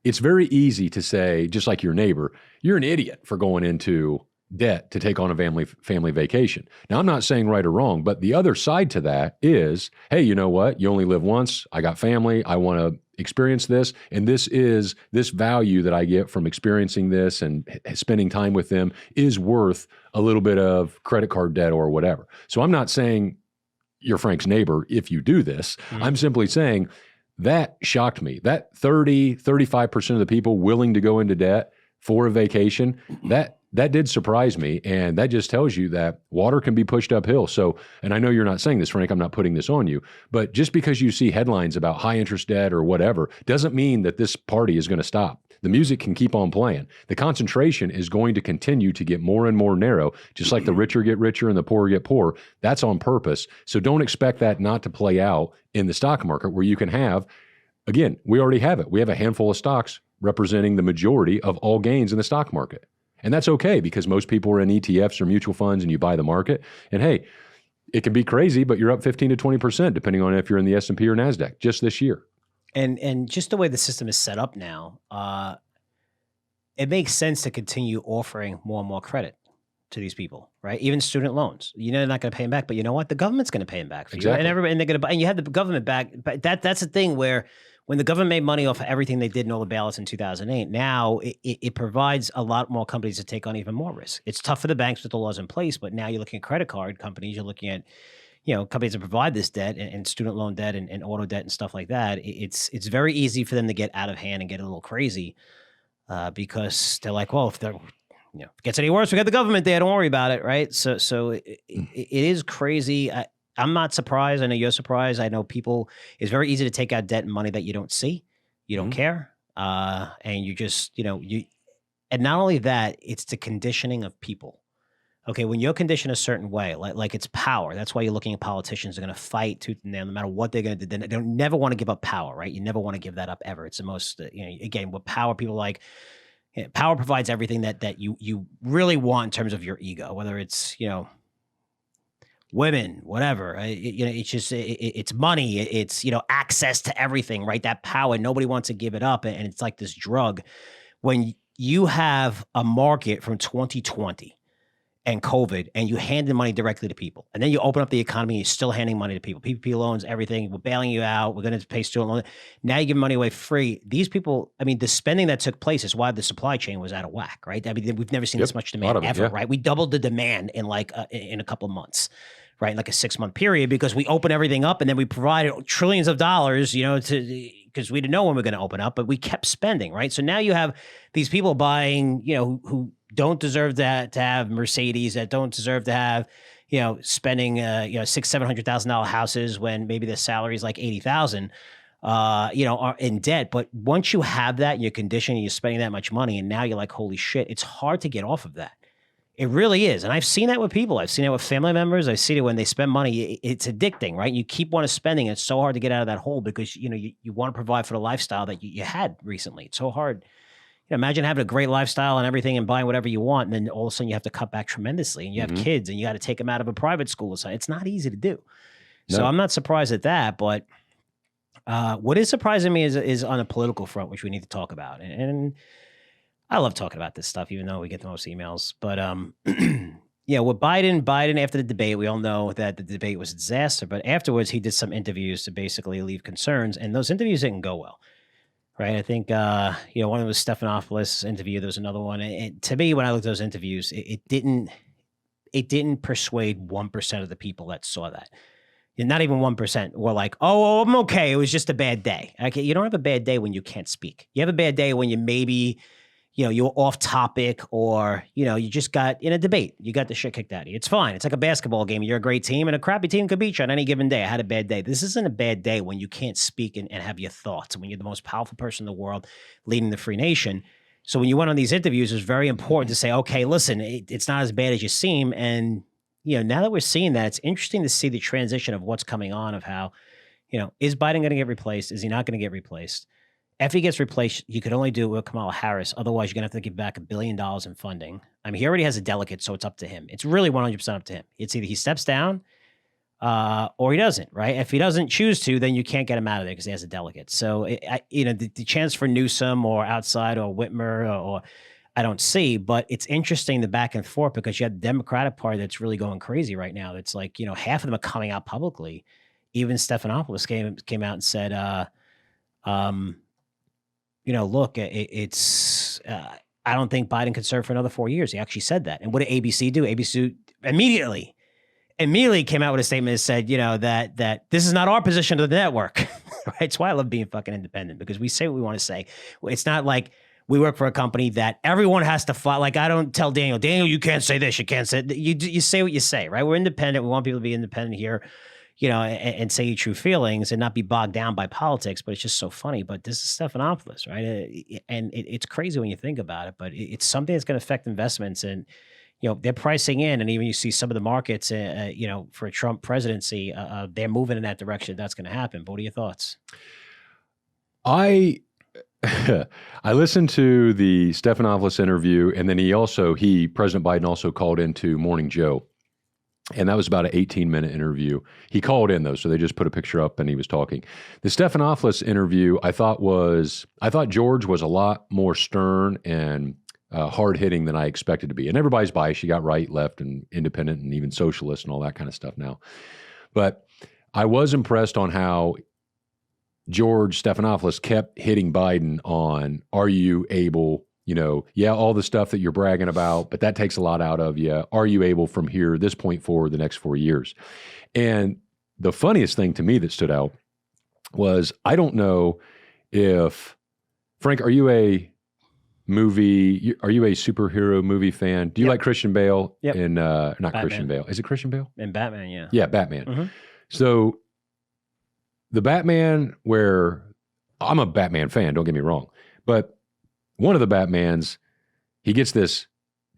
it's very easy to say, just like your neighbor, you're an idiot for going into debt to take on a family vacation. Now, I'm not saying right or wrong, but the other side to that is, hey, you know what? You only live once. I got family. I want to experience this. And this value that I get from experiencing this and spending time with them is worth a little bit of credit card debt or whatever. So I'm not saying you're Frank's neighbor if you do this. Mm-hmm. I'm simply saying, that shocked me. That 35% of the people willing to go into debt for a vacation, that did surprise me. And that just tells you that water can be pushed uphill. So, and I know you're not saying this, Frank, I'm not putting this on you, but just because you see headlines about high interest debt or whatever, doesn't mean that this party is going to stop. The music can keep on playing. The concentration is going to continue to get more and more narrow, just like the richer get richer and the poorer get poorer. That's on purpose. So don't expect that not to play out in the stock market, where you can have, again, we already have it. We have a handful of stocks representing the majority of all gains in the stock market. And that's okay, because most people are in ETFs or mutual funds and you buy the market. And hey, it can be crazy, but you're up 15 to 20%, depending on if you're in the S&P or NASDAQ just this year. And just the way the system is set up now, it makes sense to continue offering more and more credit to these people, right? Even student loans. They're not going to pay them back, but you know what? The government's going to pay them back for you. And they're going to buy, and you have the government back. But that's the thing where when the government made money off of everything they did in all the bailouts in 2008, now it provides a lot more companies to take on even more risk. It's tough for the banks with the laws in place, but now you're looking at credit card companies, you're looking at, companies that provide this debt and student loan debt and auto debt and stuff like that. It's very easy for them to get out of hand and get a little crazy because they're like, well, if they're, if it gets any worse, we got the government there, don't worry about it, right? So it is crazy. I'm not surprised. I know you're surprised. I know it's very easy to take out debt and money that you don't see, you don't care. And you just, and not only that, it's the conditioning of people. Okay, when you're conditioned a certain way, like it's power. That's why you're looking at politicians. They're going to fight tooth and nail, no matter what they're going to do. They don't never want to give up power, right? You never want to give that up ever. It's the most, again, with power, people like, power provides everything that you really want in terms of your ego, whether it's, women, whatever. It's just it's money. It's access to everything, right? That power. Nobody wants to give it up, and it's like this drug. When you have a market from 2020 and COVID, and you hand the money directly to people, and then you open up the economy, you're still handing money to people. PPP loans, everything. We're bailing you out. We're going to pay student loans. Now you give money away free. These people, the spending that took place is why the supply chain was out of whack, right? We've never seen this much demand ever, right? We doubled the demand in in a couple of months. Right, in like a 6-month period, because we open everything up and then we provided trillions of dollars, because we didn't know when we were going to open up, but we kept spending, right? So now you have these people buying, who don't deserve to have Mercedes, that don't deserve to have, spending, $600,000-$700,000 houses when maybe the salary is like $80,000, are in debt. But once you have that and you're conditioned and you're spending that much money, and now you're like, holy shit, it's hard to get off of that. It really is. And I've seen that with people. I've seen it with family members. I've seen it when they spend money. It's addicting, right? You keep wanting spending. It's so hard to get out of that hole because, you want to provide for the lifestyle that you had recently. It's so hard. Imagine having a great lifestyle and everything and buying whatever you want. And then all of a sudden you have to cut back tremendously, and you have kids and you got to take them out of a private school or something. It's not easy to do. No. So I'm not surprised at that. But what is surprising me is on a political front, which we need to talk about. And I love talking about this stuff, even though we get the most emails. But with Biden after the debate, we all know that the debate was a disaster. But afterwards, he did some interviews to basically leave concerns, and those interviews didn't go well, right? I think one of them was Stephanopoulos' interview. There was another one. And to me, when I looked at those interviews, it didn't persuade 1% of the people that saw that. Not even 1% were like, oh, I'm okay. It was just a bad day. Okay, you don't have a bad day when you can't speak. You have a bad day when you maybe you're off topic, or, you just got in a debate. You got the shit kicked out of you. It's fine. It's like a basketball game. You're a great team, and a crappy team could beat you on any given day. I had a bad day. This isn't a bad day when you can't speak and have your thoughts, when you're the most powerful person in the world leading the free nation. So when you went on these interviews, it was very important to say, okay, listen, it's not as bad as you seem. And, now that we're seeing that, it's interesting to see the transition of what's coming on, of how, is Biden going to get replaced? Is he not going to get replaced? If he gets replaced, you could only do it with Kamala Harris. Otherwise, you're going to have to give back $1 billion in funding. He already has a delegate, so it's up to him. It's really 100% up to him. It's either he steps down or he doesn't, right? If he doesn't choose to, then you can't get him out of there because he has a delegate. So, the chance for Newsom or outside or Whitmer or I don't see, but it's interesting the back and forth, because you have the Democratic Party that's really going crazy right now. It's like, half of them are coming out publicly. Even Stephanopoulos came out and said, look, it's I don't think Biden could serve for another 4 years. He actually said that. And what did ABC do? ABC immediately came out with a statement that said, that this is not our position of the network. Right? It's why I love being fucking independent, because we say what we want to say. It's not like we work for a company that everyone has to follow. Like, I don't tell Daniel, you can't say this, you can't say that. You say what you say, right? We're independent. We want people to be independent here. And say your true feelings and not be bogged down by politics. But it's just so funny. But this is Stephanopoulos, right? And it's crazy when you think about it, but it's something that's going to affect investments. And, they're pricing in, and even you see some of the markets, for a Trump presidency, they're moving in that direction. That's going to happen. But what are your thoughts? I listened to the Stephanopoulos interview, and then President Biden also called into Morning Joe. And that was about an 18-minute interview. He called in, though, so they just put a picture up and he was talking. The Stephanopoulos interview, I thought George was a lot more stern and hard-hitting than I expected to be. And everybody's biased. You got right, left, and independent, and even socialist and all that kind of stuff now. But I was impressed on how George Stephanopoulos kept hitting Biden on, are you able, all the stuff that you're bragging about, but that takes a lot out of you. Are you able from here, this point forward, the next 4 years? And the funniest thing to me that stood out was, I don't know if, Frank, are you a superhero movie fan? Do you like Christian Bale? Yep. And not Batman. Christian Bale. Is it Christian Bale? And Batman, yeah. Yeah, Batman. Mm-hmm. So the Batman, where I'm a Batman fan, don't get me wrong, but one of the Batmans, he gets this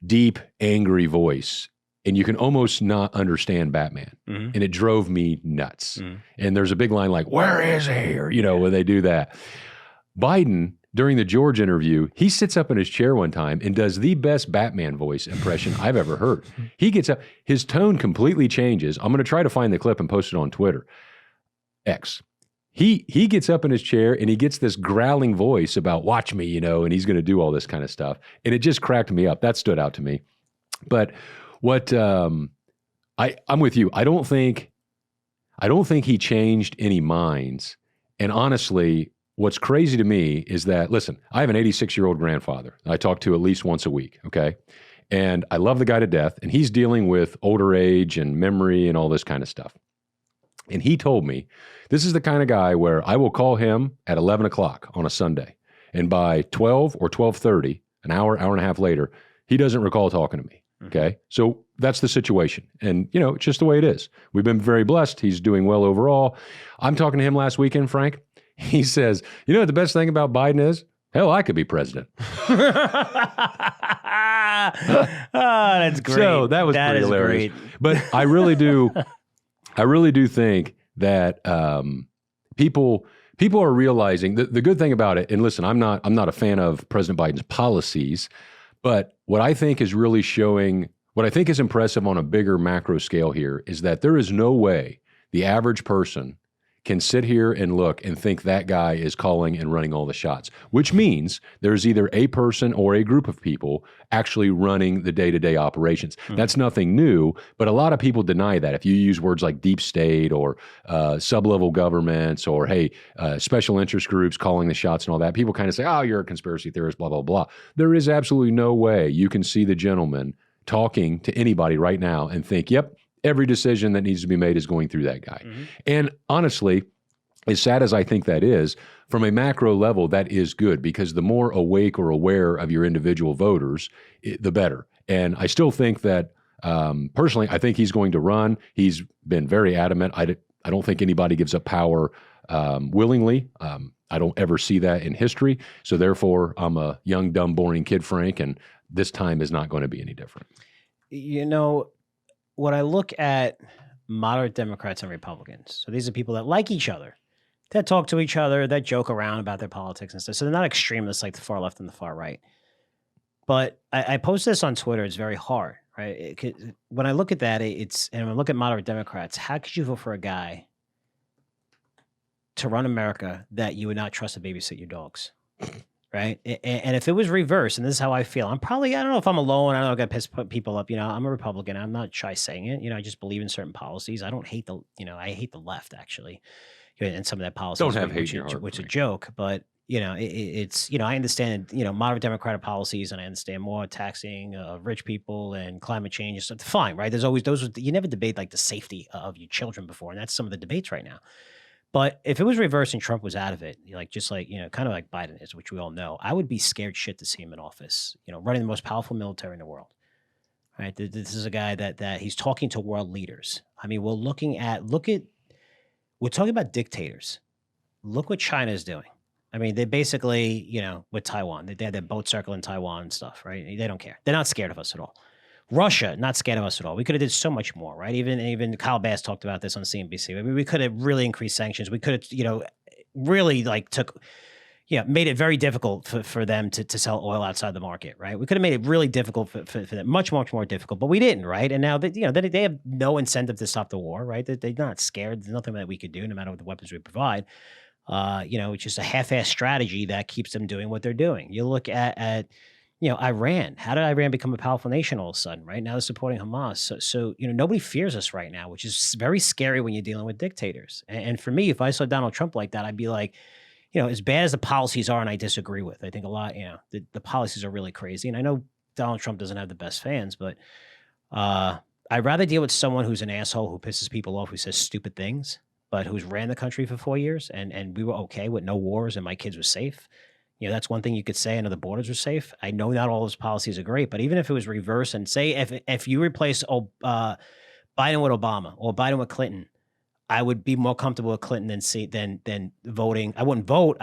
deep, angry voice, and you can almost not understand Batman. Mm-hmm. And it drove me nuts. Mm-hmm. And there's a big line like, where is he? Or, when they do that. Biden, during the George interview, he sits up in his chair one time and does the best Batman voice impression I've ever heard. He gets up, his tone completely changes. I'm going to try to find the clip and post it on Twitter. X. He gets up in his chair and he gets this growling voice about watch me, and he's going to do all this kind of stuff. And it just cracked me up. That stood out to me. But what I'm with you. I don't think he changed any minds. And honestly, what's crazy to me is that, listen, I have an 86-year-old grandfather that I talk to at least once a week, okay? And I love the guy to death, and he's dealing with older age and memory and all this kind of stuff. And he told me, this is the kind of guy where I will call him at 11 o'clock on a Sunday, and by 12 or 12:30, an hour and a half later, he doesn't recall talking to me, okay? So that's the situation. And, it's just the way it is. We've been very blessed. He's doing well overall. I'm talking to him last weekend, Frank. He says, what the best thing about Biden is? Hell, I could be president. Oh, that's great. So that was pretty hilarious. Great. But I really do think that people are realizing the good thing about it. And listen, I'm not a fan of President Biden's policies, but what I think is really showing, what I think is impressive on a bigger macro scale here is that there is no way the average person can sit here and look and think that guy is calling and running all the shots, which means there's either a person or a group of people actually running the day-to-day operations. Mm-hmm. That's nothing new, but a lot of people deny that. If you use words like deep state or sub-level governments or, special interest groups calling the shots and all that, people kind of say, oh, you're a conspiracy theorist, blah, blah, blah. There is absolutely no way you can see the gentleman talking to anybody right now and think, yep, every decision that needs to be made is going through that guy. Mm-hmm. And honestly, as sad as I think that is, from a macro level, that is good because the more awake or aware of your individual voters, the better. And I still think that, personally, I think he's going to run. He's been very adamant. I don't think anybody gives up power willingly. I don't ever see that in history. So therefore, I'm a young, dumb, boring kid, Frank, and this time is not going to be any different. When I look at moderate Democrats and Republicans, so these are people that like each other, that talk to each other, that joke around about their politics and stuff. So they're not extremists like the far left and the far right. But I post this on Twitter. It's very hard, right? When I look at that, and when I look at moderate Democrats, how could you vote for a guy to run America that you would not trust to babysit your dogs? Right. And if it was reversed, and this is how I feel, I don't know if I'm alone. I don't know if I piss people up. I'm a Republican. I'm not shy saying it. I just believe in certain policies. I don't hate I hate the left actually. And some of that policy. Don't have hate in your heart. Which is a joke, but it's, I understand, moderate Democratic policies, and I understand more taxing of rich people and climate change and stuff. Fine. Right. There's always you never debate like the safety of your children before. And that's some of the debates right now. But if it was reversed and Trump was out of it, kind of like Biden is, which we all know, I would be scared shit to see him in office, running the most powerful military in the world. Right? This is a guy that he's talking to world leaders. I mean, we're talking about dictators. Look what China is doing. I mean, they basically, with Taiwan, they had their boat circle in Taiwan and stuff, right? They don't care. They're not scared of us at all. Russia, not scared of us at all. We could have did so much more, right? Even Kyle Bass talked about this on CNBC. I mean, we could have really increased sanctions. We could have, really made it very difficult for them to sell oil outside the market, right? We could have made it really difficult for them, much, much more difficult, but we didn't, right? And now that, they have no incentive to stop the war, right? They're not scared. There's nothing that we could do, no matter what the weapons we provide. It's just a half-assed strategy that keeps them doing what they're doing. You look at Iran. How did Iran become a powerful nation all of a sudden? Right now, they're supporting Hamas. So nobody fears us right now, which is very scary when you're dealing with dictators. And for me, if I saw Donald Trump like that, I'd be like, as bad as the policies are, and I disagree with, I think a lot, the policies are really crazy. And I know Donald Trump doesn't have the best fans, but I'd rather deal with someone who's an asshole, who pisses people off, who says stupid things, but who's ran the country for 4 years, and we were okay with no wars and my kids were safe. That's one thing you could say, and the borders are safe. I know not all those policies are great, but even if it was reversed, and say if you replace Biden with Obama or Biden with Clinton, I would be more comfortable with Clinton than voting. I wouldn't vote,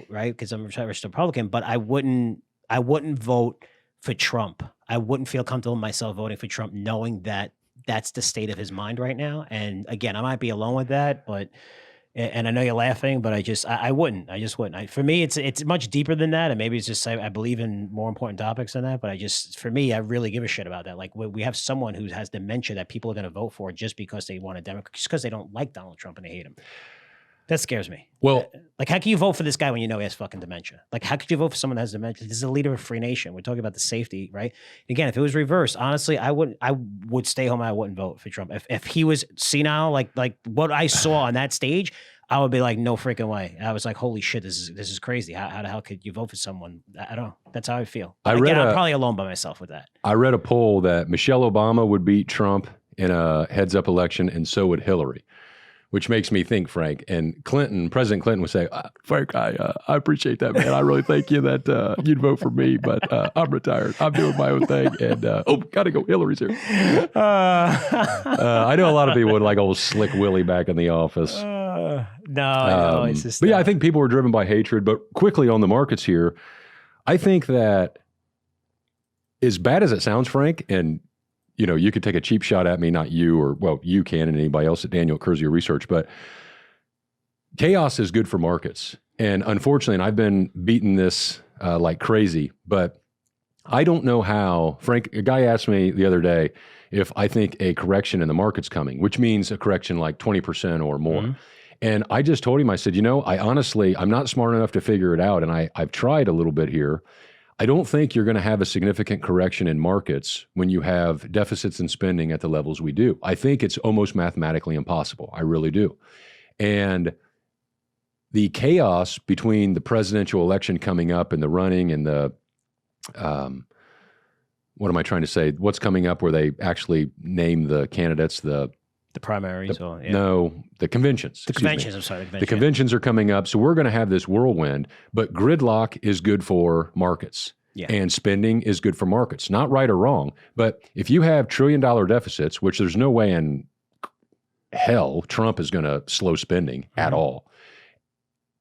right? Because I'm a Republican, but I wouldn't vote for Trump. I wouldn't feel comfortable myself voting for Trump, knowing that that's the state of his mind right now. And again, I might be alone with that, and I know you're laughing, but I just wouldn't. For me, it's much deeper than that. And maybe it's just, I believe in more important topics than that. But for me, I really give a shit about that. Like, we have someone who has dementia that people are going to vote for just because they want a Democrat, just because they don't like Donald Trump and they hate him. That scares me. Well, like, how can you vote for this guy when you know he has fucking dementia? Like, how could you vote for someone that has dementia? This is a leader of a free nation. We're talking about the safety, right? Again, if it was reversed, honestly, I would stay home. I wouldn't vote for Trump. If he was senile, like what I saw on that stage, I would be like, no freaking way. I was like, holy shit, this is crazy. How the hell could you vote for someone? I don't know. That's how I feel. I'm probably alone by myself with that. I read a poll that Michelle Obama would beat Trump in a heads-up election, and so would Hillary, which makes me think, Frank. And President Clinton would say, Frank, I appreciate that, man. I really thank you that you'd vote for me, but I'm retired. I'm doing my own thing. And, gotta go. Hillary's here. I know a lot of people would like old Slick Willie back in the office. No, it's just. But yeah, I think people were driven by hatred. But quickly on the markets here, I think that as bad as it sounds, Frank, and you could take a cheap shot at me, not you, or, well, you can, and anybody else at Daniel at Curzio Research, but chaos is good for markets. And unfortunately, and I've been beating this like crazy, but I don't know how. Frank, a guy asked me the other day if I think a correction in the market's coming, which means a correction like 20% or more. Mm-hmm. And I just told him, I said, I'm not smart enough to figure it out. And I've tried a little bit here. I don't think you're going to have a significant correction in markets when you have deficits in spending at the levels we do. I think it's almost mathematically impossible. I really do. And the chaos between the presidential election coming up and the running and the, what am I trying to say? What's coming up where they actually name the candidates, the primaries? No, the conventions. The conventions, I'm sorry. The conventions are coming up. So we're going to have this whirlwind, but gridlock is good for markets. Yeah. And spending is good for markets. Not right or wrong, but if you have $1 trillion deficits, which there's no way in hell Trump is going to slow spending at all.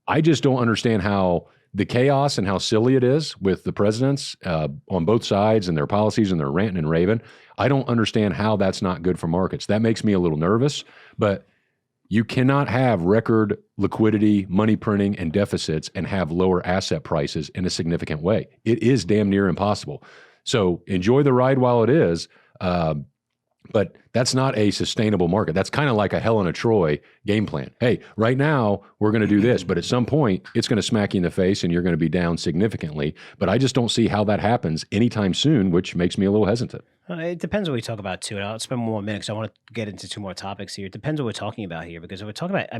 I just don't understand how the chaos and how silly it is with the presidents on both sides and their policies and their ranting and raving. I don't understand how that's not good for markets. That makes me a little nervous, but you cannot have record liquidity, money printing, and deficits and have lower asset prices in a significant way. It is damn near impossible. So enjoy the ride while it is, but that's not a sustainable market. That's kind of like a Helen of Troy game plan. Hey, right now we're going to do this, but at some point it's going to smack you in the face and you're going to be down significantly. But I just don't see how that happens anytime soon, which makes me a little hesitant. It depends what we talk about too. And I'll spend one more minute because I want to get into two more topics here. It depends what we're talking about here, because if we're talking about,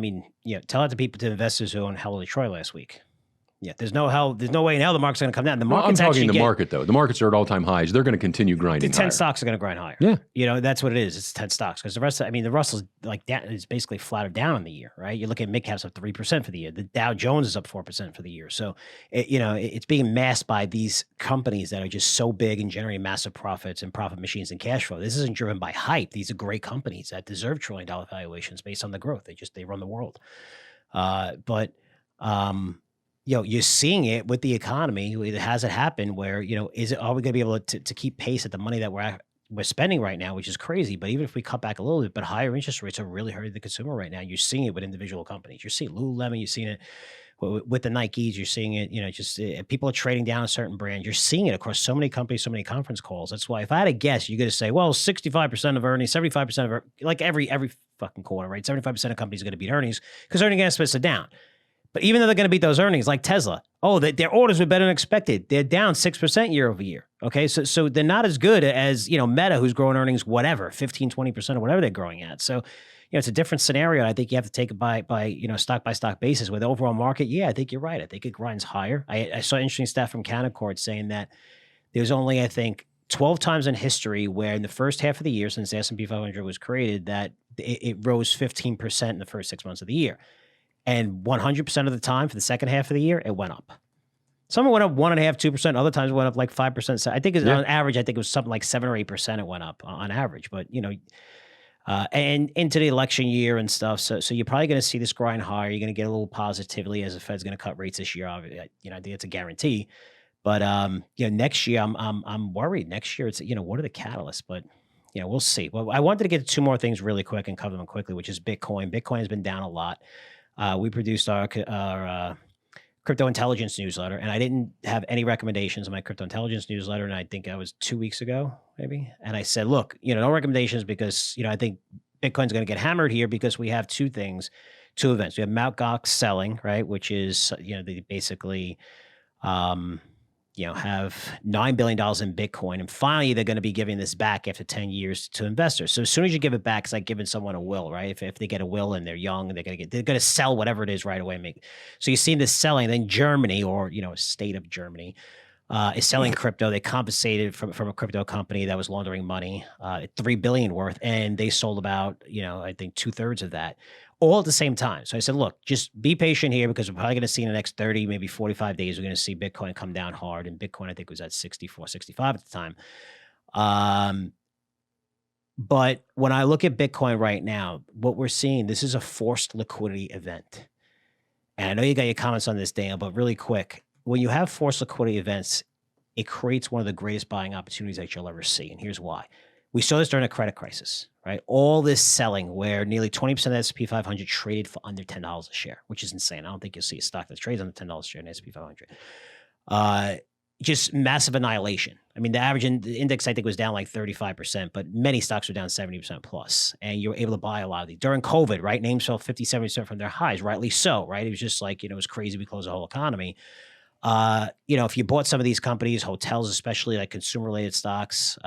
tell that to people, to investors who owned Helen of Troy last week. Yeah, there's no way in hell the market's going to come down. The market's I'm talking the market, though. The markets are at all-time highs. They're going to continue grinding. The 10 stocks are going to grind higher. Yeah. That's what it is. It's 10 stocks. Because the rest, the Russell's is basically flattered down on the year, right? You look at mid-caps up 3% for the year. The Dow Jones is up 4% for the year. So, it's being masked by these companies that are just so big and generating massive profits and profit machines and cash flow. This isn't driven by hype. These are great companies that deserve $1 trillion valuations based on the growth. They run the world. You're seeing it with the economy. It hasn't happened where, are we going to be able to keep pace at the money that we're spending right now, which is crazy. But even if we cut back a little bit, but higher interest rates are really hurting the consumer right now. You're seeing it with individual companies. You're seeing Lululemon. You're seeing it with the Nikes. You're seeing it, people are trading down a certain brand. You're seeing it across so many companies, so many conference calls. That's why if I had to guess, you're going to say, well, 65% of earnings, 75% of like every fucking quarter, right? 75% of companies are going to beat earnings because earning estimates are down. But even though they're going to beat those earnings, like Tesla, their orders were better than expected. They're down 6% year over year. Okay, so they're not as good as Meta, who's growing earnings 15-20% or whatever they're growing at. So it's a different scenario. I think you have to take it by stock by stock basis. With the overall market, I think you're right. I think it grinds higher. I saw interesting stat from Canaccord saying that there's only, I think, 12 times in history where in the first half of the year since the S&P 500 was created that it rose 15% in the first 6 months of the year. And 100% of the time for the second half of the year, it went up. Some went up 1.5%, 2%. Other times it went up like 5%. So I think on average, I think it was something like 7 or 8% it went up on average. But, and into the election year and stuff. So you're probably going to see this grind higher. You're going to get a little positively as the Fed's going to cut rates this year. I think it's a guarantee. But, next year, I'm worried. Next year, it's, what are the catalysts? But, we'll see. Well, I wanted to get to two more things really quick and cover them quickly, which is Bitcoin. Bitcoin has been down a lot. We produced our crypto intelligence newsletter, and I didn't have any recommendations in my crypto intelligence newsletter. And I think I was 2 weeks ago, maybe. And I said, look, no recommendations because, I think Bitcoin's going to get hammered here because we have two events. We have Mt. Gox selling, right, which is, they basically, have $9 billion in Bitcoin. And finally, they're going to be giving this back after 10 years to investors. So as soon as you give it back, it's like giving someone a will, right? If they get a will and they're young, they're going to sell whatever it is right away. So you see this selling. Then Germany, or, a state of Germany, is selling crypto. They compensated from a crypto company that was laundering money, $3 billion worth. And they sold about, I think 2/3 of that, all at the same time. So I said, look, just be patient here because we're probably going to see in the next 30, maybe 45 days, we're going to see Bitcoin come down hard. And Bitcoin, I think, was at 64, 65 at the time. But when I look at Bitcoin right now, what we're seeing, this is a forced liquidity event. And I know you got your comments on this, Daniel, but really quick, when you have forced liquidity events, it creates one of the greatest buying opportunities that you'll ever see. And here's why. We saw this during a credit crisis, right? All this selling where nearly 20% of the S&P 500 traded for under $10 a share, which is insane. I don't think you'll see a stock that trades under $10 a share in the S&P 500. Just massive annihilation. I mean, the average index, I think, was down like 35%, but many stocks were down 70% plus. And you were able to buy a lot of these. During COVID, right? Names fell 50, 70% from their highs, rightly so, right? It was just like, it was crazy. We closed the whole economy. If you bought some of these companies, hotels, especially like consumer-related stocks,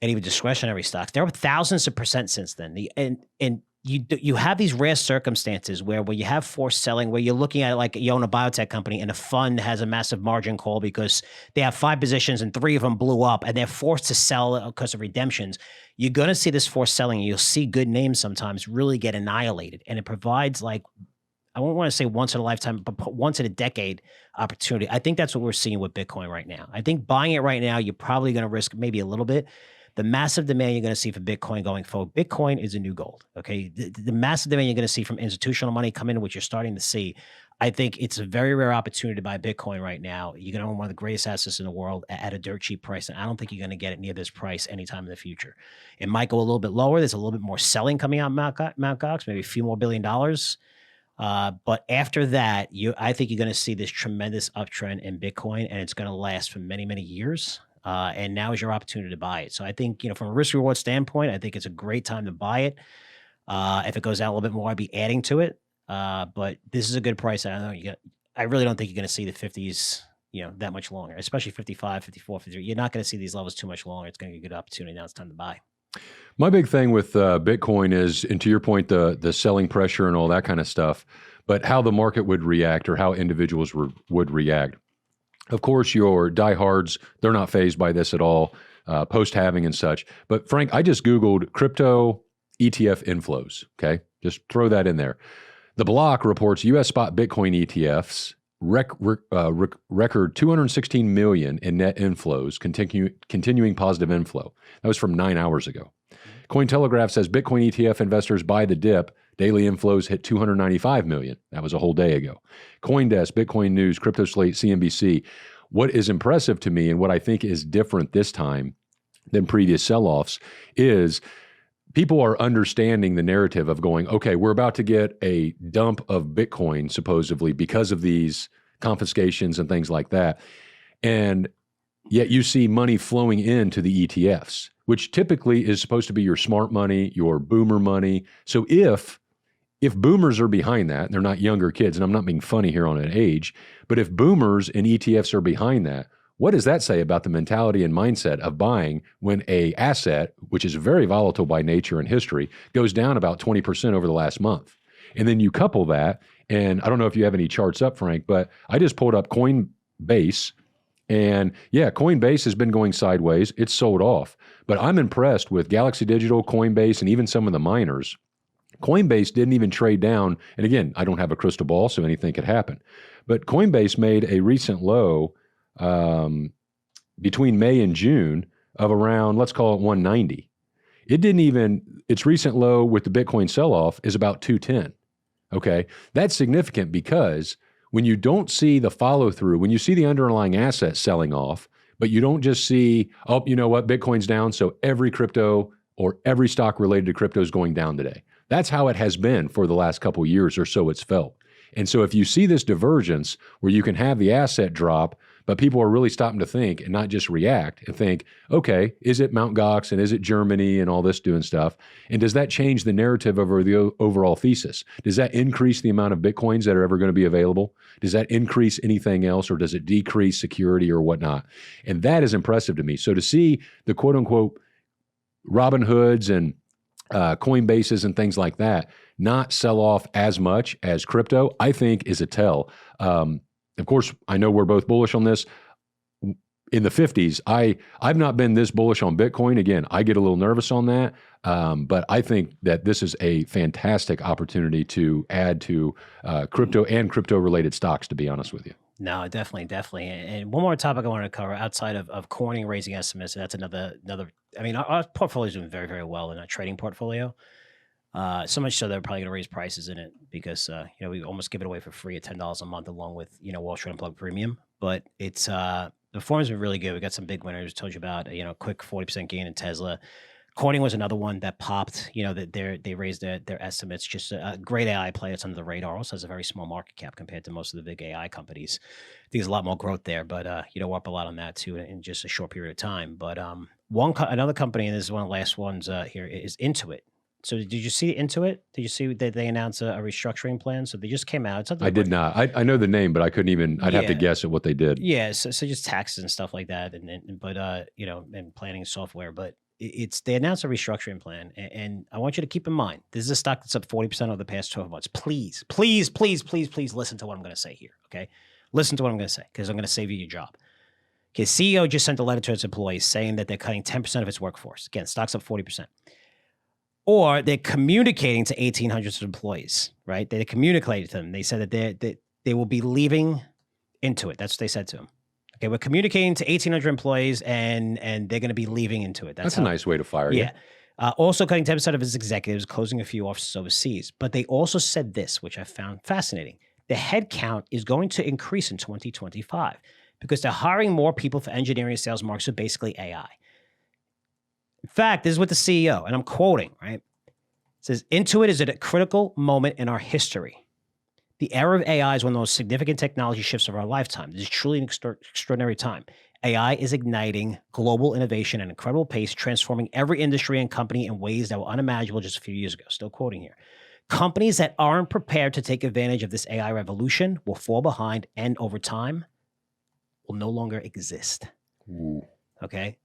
and even discretionary stocks, they're up thousands of percent since then. And you have these rare circumstances where you have forced selling, where you're looking at it like you own a biotech company and a fund has a massive margin call because they have 5 positions and 3 of them blew up and they're forced to sell because of redemptions. You're going to see this forced selling. You'll see good names sometimes really get annihilated. And it provides like, I won't want to say once in a lifetime, but once in a decade opportunity. I think that's what we're seeing with Bitcoin right now. I think buying it right now, you're probably going to risk maybe a little bit. The massive demand you're going to see for Bitcoin going forward, Bitcoin is a new gold, okay? The massive demand you're going to see from institutional money come in, which you're starting to see. I think it's a very rare opportunity to buy Bitcoin right now. You're going to own one of the greatest assets in the world at a dirt cheap price, and I don't think you're going to get it near this price anytime in the future. It might go a little bit lower. There's a little bit more selling coming out Mt. Gox, maybe a few more $1 billion. But after that, I think you're going to see this tremendous uptrend in Bitcoin, and it's going to last for many, many years. And now is your opportunity to buy it. So I think, from a risk reward standpoint, I think it's a great time to buy it. If it goes out a little bit more, I'd be adding to it. But this is a good price. I really don't think you're going to see the 50s, that much longer, especially 55, 54, 53. You're not going to see these levels too much longer. It's going to be a good opportunity. Now it's time to buy. My big thing with Bitcoin is, and to your point, the selling pressure and all that kind of stuff, but how the market would react or how individuals would react. Of course, your diehards, they're not fazed by this at all, post-halving and such. But Frank, I just Googled crypto ETF inflows, okay? Just throw that in there. The Block reports U.S. spot Bitcoin ETFs record 216 million in net inflows, continuing positive inflow. That was from 9 hours ago. Cointelegraph says Bitcoin ETF investors buy the dip. Daily inflows hit 295 million. That was a whole day ago. CoinDesk, Bitcoin News, Crypto Slate, CNBC. What is impressive to me and what I think is different this time than previous sell-offs is people are understanding the narrative of going, okay, we're about to get a dump of Bitcoin supposedly because of these confiscations and things like that. And yet you see money flowing into the ETFs, which typically is supposed to be your smart money, your boomer money. So if if boomers are behind that, they're not younger kids, and I'm not being funny here on an age, but if boomers and ETFs are behind that, what does that say about the mentality and mindset of buying when a asset, which is very volatile by nature and history, goes down about 20% over the last month? And then you couple that, and I don't know if you have any charts up, Frank, but I just pulled up Coinbase, and yeah, Coinbase has been going sideways. It's sold off, but I'm impressed with Galaxy Digital, Coinbase, and even some of the miners. Coinbase didn't even trade down. And again, I don't have a crystal ball, so anything could happen. But Coinbase made a recent low between May and June of around, let's call it 190. It didn't even, its recent low with the Bitcoin sell-off is about 210. Okay. That's significant because when you don't see the follow through, when you see the underlying asset selling off, but you don't just see, oh, you know what, Bitcoin's down, so every crypto or every stock related to crypto is going down today. That's how it has been for the last couple of years, or so it's felt. And so if you see this divergence where you can have the asset drop, but people are really stopping to think and not just react and think, okay, is it Mt. Gox and is it Germany and all this doing stuff? And does that change the narrative over the overall thesis? Does that increase the amount of Bitcoins that are ever going to be available? Does that increase anything else, or does it decrease security or whatnot? And that is impressive to me. So to see the quote unquote Robin Hoods and Coinbases and things like that not sell off as much as crypto, I think is a tell. Of course, I know we're both bullish on this. In the 50s, I've not been this bullish on Bitcoin. Again, I get a little nervous on that, but I think that this is a fantastic opportunity to add to crypto and crypto-related stocks, to be honest with you. No, definitely. And one more topic I wanted to cover outside of Corning raising estimates. That's another. I mean, our portfolio is doing very, very well in our trading portfolio. So much so they're probably going to raise prices in it because we almost give it away for free at $10 a month, along with Wall Street Unplugged Premium. But it's the performance has been really good. We got some big winners. Told you about quick 40% gain in Tesla. Corning was another one that popped. That they raised their estimates. Just a great AI play. It's under the radar. Also has a very small market cap compared to most of the big AI companies. I think there's a lot more growth there, but we're up a lot on that too in just a short period of time. But another company, and this is one of the last ones here, is Intuit. So did you see Intuit? Did you see that they announced a restructuring plan? So they just came out. I did not. I know the name, but I couldn't even. I'd have to guess at what they did. Yeah, so just taxes and stuff like that, and planning software. But they announced a restructuring plan, and I want you to keep in mind this is a stock that's up 40% over the past 12 months. Please listen to what I'm going to say here. Okay, listen to what I'm going to say because I'm going to save you your job. Okay, CEO just sent a letter to its employees saying that they're cutting 10% of its workforce. Again, stock's up 40%. Or they're communicating to 1,800 employees, right? They communicated to them. They said that they will be leaving Intuit. That's what they said to them. Okay, we're communicating to 1,800 employees, and they're going to be leaving Intuit. That's a nice way to fire you. Yeah. Also cutting 10% of its executives, closing a few offices overseas. But they also said this, which I found fascinating. The headcount is going to increase in 2025 because they're hiring more people for engineering, sales, marketing, so basically AI. In fact, this is what the CEO, and I'm quoting, right? It says, Intuit is at a critical moment in our history. The era of AI is one of the most significant technology shifts of our lifetime. This is truly an extraordinary time. AI is igniting global innovation at an incredible pace, transforming every industry and company in ways that were unimaginable just a few years ago. Still quoting here. Companies that aren't prepared to take advantage of this AI revolution will fall behind and over time will no longer exist. Ooh. Okay?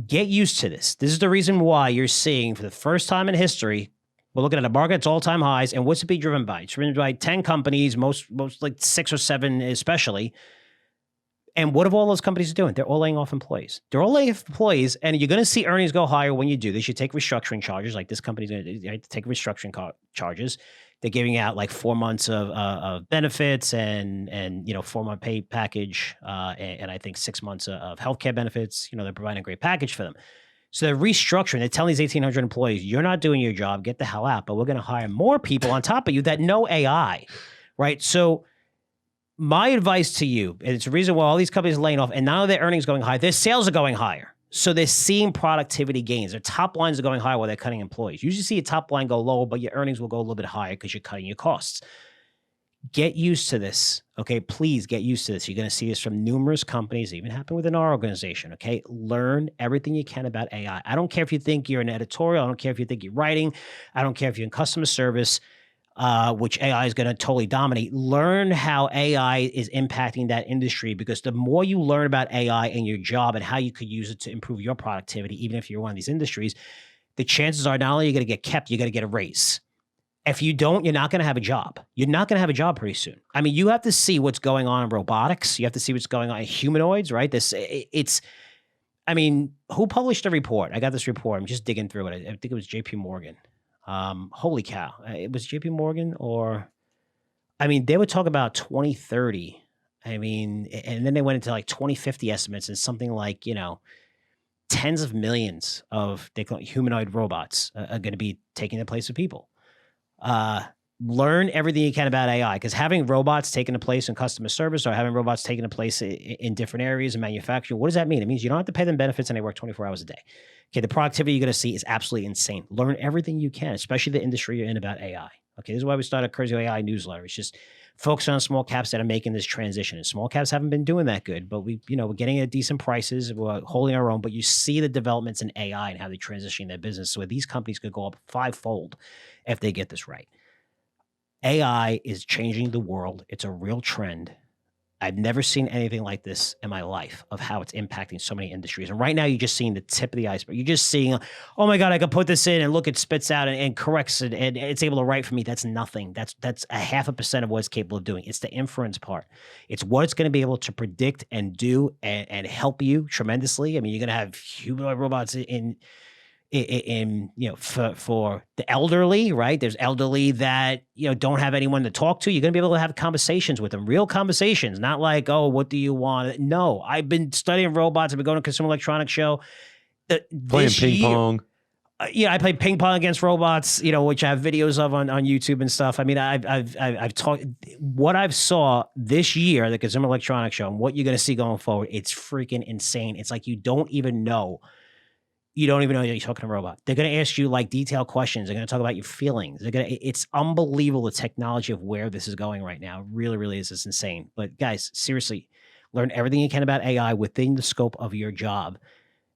Get used to this. This is the reason why you're seeing, for the first time in history, we're looking at a market at all-time highs, and what's it be driven by? It's driven by 10 companies, most like 6 or 7 especially. And what have all those companies doing? They're all laying off employees. They're all laying off employees, and you're going to see earnings go higher when you do this. You take restructuring charges, like this company's going to take restructuring charges. They're giving out like 4 months of benefits and 4-month pay package, and I think 6 months of healthcare benefits. They're providing a great package for them. So they're restructuring. They're telling these 1,800 employees, you're not doing your job, get the hell out, but we're going to hire more people on top of you that know AI, right? So my advice to you, and it's the reason why all these companies are laying off, and now their earnings going high, their sales are going higher. So they're seeing productivity gains. Their top lines are going higher while they're cutting employees. You usually see your top line go low, but your earnings will go a little bit higher because you're cutting your costs. Get used to this, okay? Please get used to this. You're going to see this from numerous companies, even happen within our organization, okay? Learn everything you can about AI. I don't care if you think you're an editorial. I don't care if you think you're writing. I don't care if you're in customer service. which AI is going to totally dominate. Learn how AI is impacting that industry, because the more you learn about AI and your job and how you could use it to improve your productivity, even if you're one of these industries, the chances are not only are you going to get kept, you're going to get a raise. If you don't, you're not going to have a job. You're not going to have a job pretty soon. I mean, you have to see what's going on in robotics. You have to see what's going on in humanoids, right? I mean, who published the report? I got this report. I'm just digging through it. I think it was JP Morgan. Holy cow. It was JP Morgan they would talk about 2030. I mean, and then they went into like 2050 estimates and something like, tens of millions of humanoid robots are going to be taking the place of people. Learn everything you can about AI, because having robots taking a place in customer service or having robots taking a place in different areas in manufacturing, what does that mean? It means you don't have to pay them benefits and they work 24 hours a day. Okay, the productivity you're going to see is absolutely insane. Learn everything you can, especially the industry you're in, about AI. Okay, this is why we started Curzio AI newsletter. It's just focus on small caps that are making this transition. And small caps haven't been doing that good, but we're getting at decent prices. We're holding our own, but you see the developments in AI and how they're transitioning their business. So these companies could go up 5-fold if they get this right. AI is changing the world. It's a real trend. I've never seen anything like this in my life, of how it's impacting so many industries. And right now, you're just seeing the tip of the iceberg. You're just seeing, oh my God, I could put this in and look, it spits out and corrects it, and it's able to write for me. That's nothing. That's 0.5% of what it's capable of doing. It's the inference part. It's what it's going to be able to predict and do and help you tremendously. I mean, you're going to have humanoid robots for the elderly, right? There's elderly that, don't have anyone to talk to. You're going to be able to have conversations with them, real conversations, not like, oh, what do you want? No, I've been studying robots. I've been going to Consumer Electronics Show. Playing ping pong. I play ping pong against robots, which I have videos of on YouTube and stuff. I mean, I've talked, what I've saw this year at the Consumer Electronics Show and what you're going to see going forward. It's freaking insane. It's like, you don't even know you're talking to a robot. They're going to ask you like detailed questions. They're going to talk about your feelings. It's unbelievable, the technology of where this is going right now. It really, really is. It's insane. But guys, seriously, learn everything you can about AI within the scope of your job.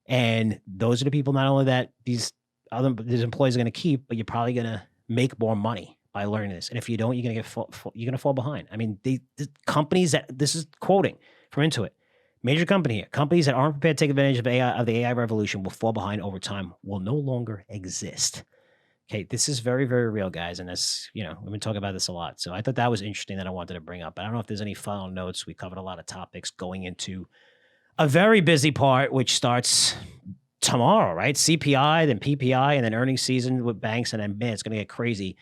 And those are the people, not only that these employees are going to keep, but you're probably going to make more money by learning this. And if you don't, you're going to fall behind. I mean, the companies this is quoting from Intuit. Major company here. Companies that aren't prepared to take advantage of the AI revolution will fall behind over time, will no longer exist. Okay, this is very, very real, guys. And this, we've been talking about this a lot. So I thought that was interesting that I wanted to bring up. I don't know if there's any final notes. We covered a lot of topics going into a very busy part, which starts tomorrow, right? CPI, then PPI, and then earnings season with banks. And then, man, it's going to get crazy.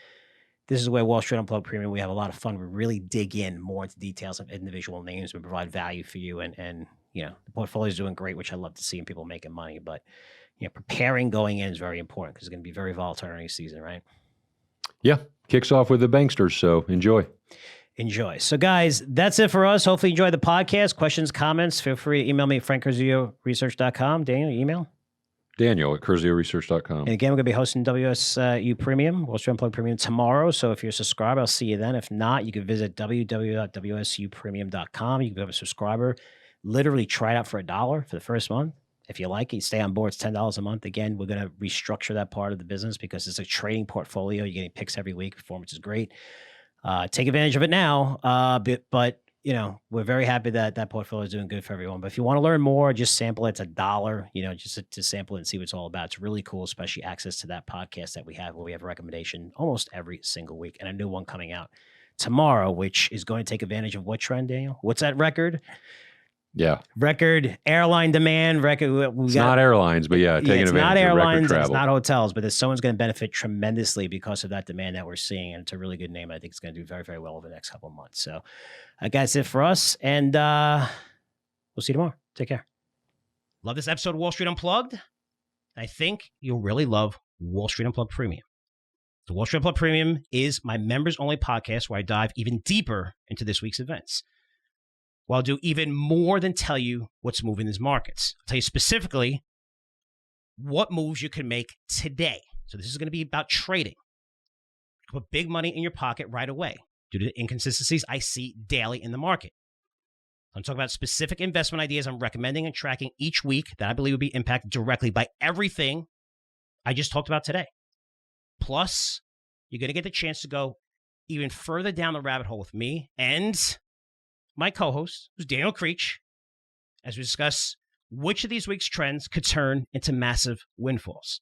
This is where Wall Street Unplugged Premium, we have a lot of fun. We really dig in more into details of individual names. We provide value for you. And the portfolio is doing great, which I love to see, and people making money. But, preparing going in is very important, because it's going to be very volatile earnings season, right? Yeah. Kicks off with the banksters. So enjoy. So, guys, that's it for us. Hopefully you enjoyed the podcast. Questions, comments, feel free to email me at frankcurzioresearch.com. Daniel, your email? Daniel at curzioresearch.com. And again, we're going to be hosting WSU Premium, Wall Street Unplugged Premium, tomorrow. So if you're a subscriber, I'll see you then. If not, you can visit www.wsupremium.com. You can become a subscriber. Literally try it out for $1 for the first month. If you like it, you stay on board. It's $10 a month. Again, we're going to restructure that part of the business because it's a trading portfolio. You're getting picks every week. Performance is great. Take advantage of it now. But we're very happy that that portfolio is doing good for everyone. But if you want to learn more, just sample it. It's $1, just to sample it and see what it's all about. It's really cool, especially access to that podcast that we have, where we have a recommendation almost every single week, and a new one coming out tomorrow, which is going to take advantage of what trend, Daniel? What's that record? Yeah. Record airline demand. It's not airlines, but taking advantage of record travel. It's not airlines, it's not hotels, but someone's going to benefit tremendously because of that demand that we're seeing. And it's a really good name. I think it's going to do very, very well over the next couple of months. So that's it for us. And we'll see you tomorrow. Take care. Love this episode of Wall Street Unplugged? I think you'll really love Wall Street Unplugged Premium. The Wall Street Unplugged Premium is my members-only podcast where I dive even deeper into this week's events. Well, I'll do even more than tell you what's moving these markets. I'll tell you specifically what moves you can make today. So this is going to be about trading. Put big money in your pocket right away due to the inconsistencies I see daily in the market. I'm talking about specific investment ideas I'm recommending and tracking each week that I believe will be impacted directly by everything I just talked about today. Plus, you're going to get the chance to go even further down the rabbit hole with me and my co-host, who's Daniel Creech, as we discuss which of these week's trends could turn into massive windfalls.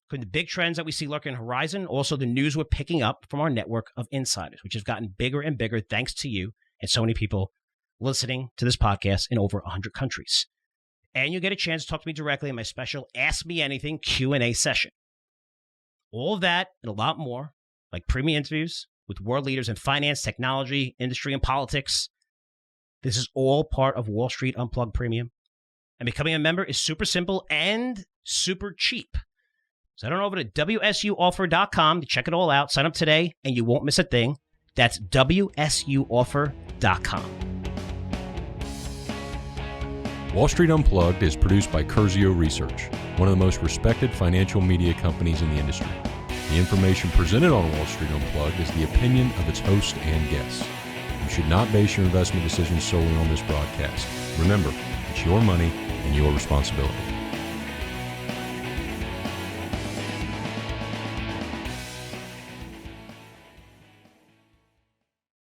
Including the big trends that we see lurking on the horizon, also the news we're picking up from our network of insiders, which has gotten bigger and bigger thanks to you and so many people listening to this podcast in over 100 countries. And you get a chance to talk to me directly in my special Ask Me Anything Q&A session. All of that and a lot more, like premium interviews with world leaders in finance, technology, industry, and politics. This is all part of Wall Street Unplugged Premium. And becoming a member is super simple and super cheap. So head on over to WSUoffer.com to check it all out. Sign up today and you won't miss a thing. That's WSUoffer.com. Wall Street Unplugged is produced by Curzio Research, one of the most respected financial media companies in the industry. The information presented on Wall Street Unplugged is the opinion of its host and guests. You should not base your investment decisions solely on this broadcast. Remember, it's your money and your responsibility.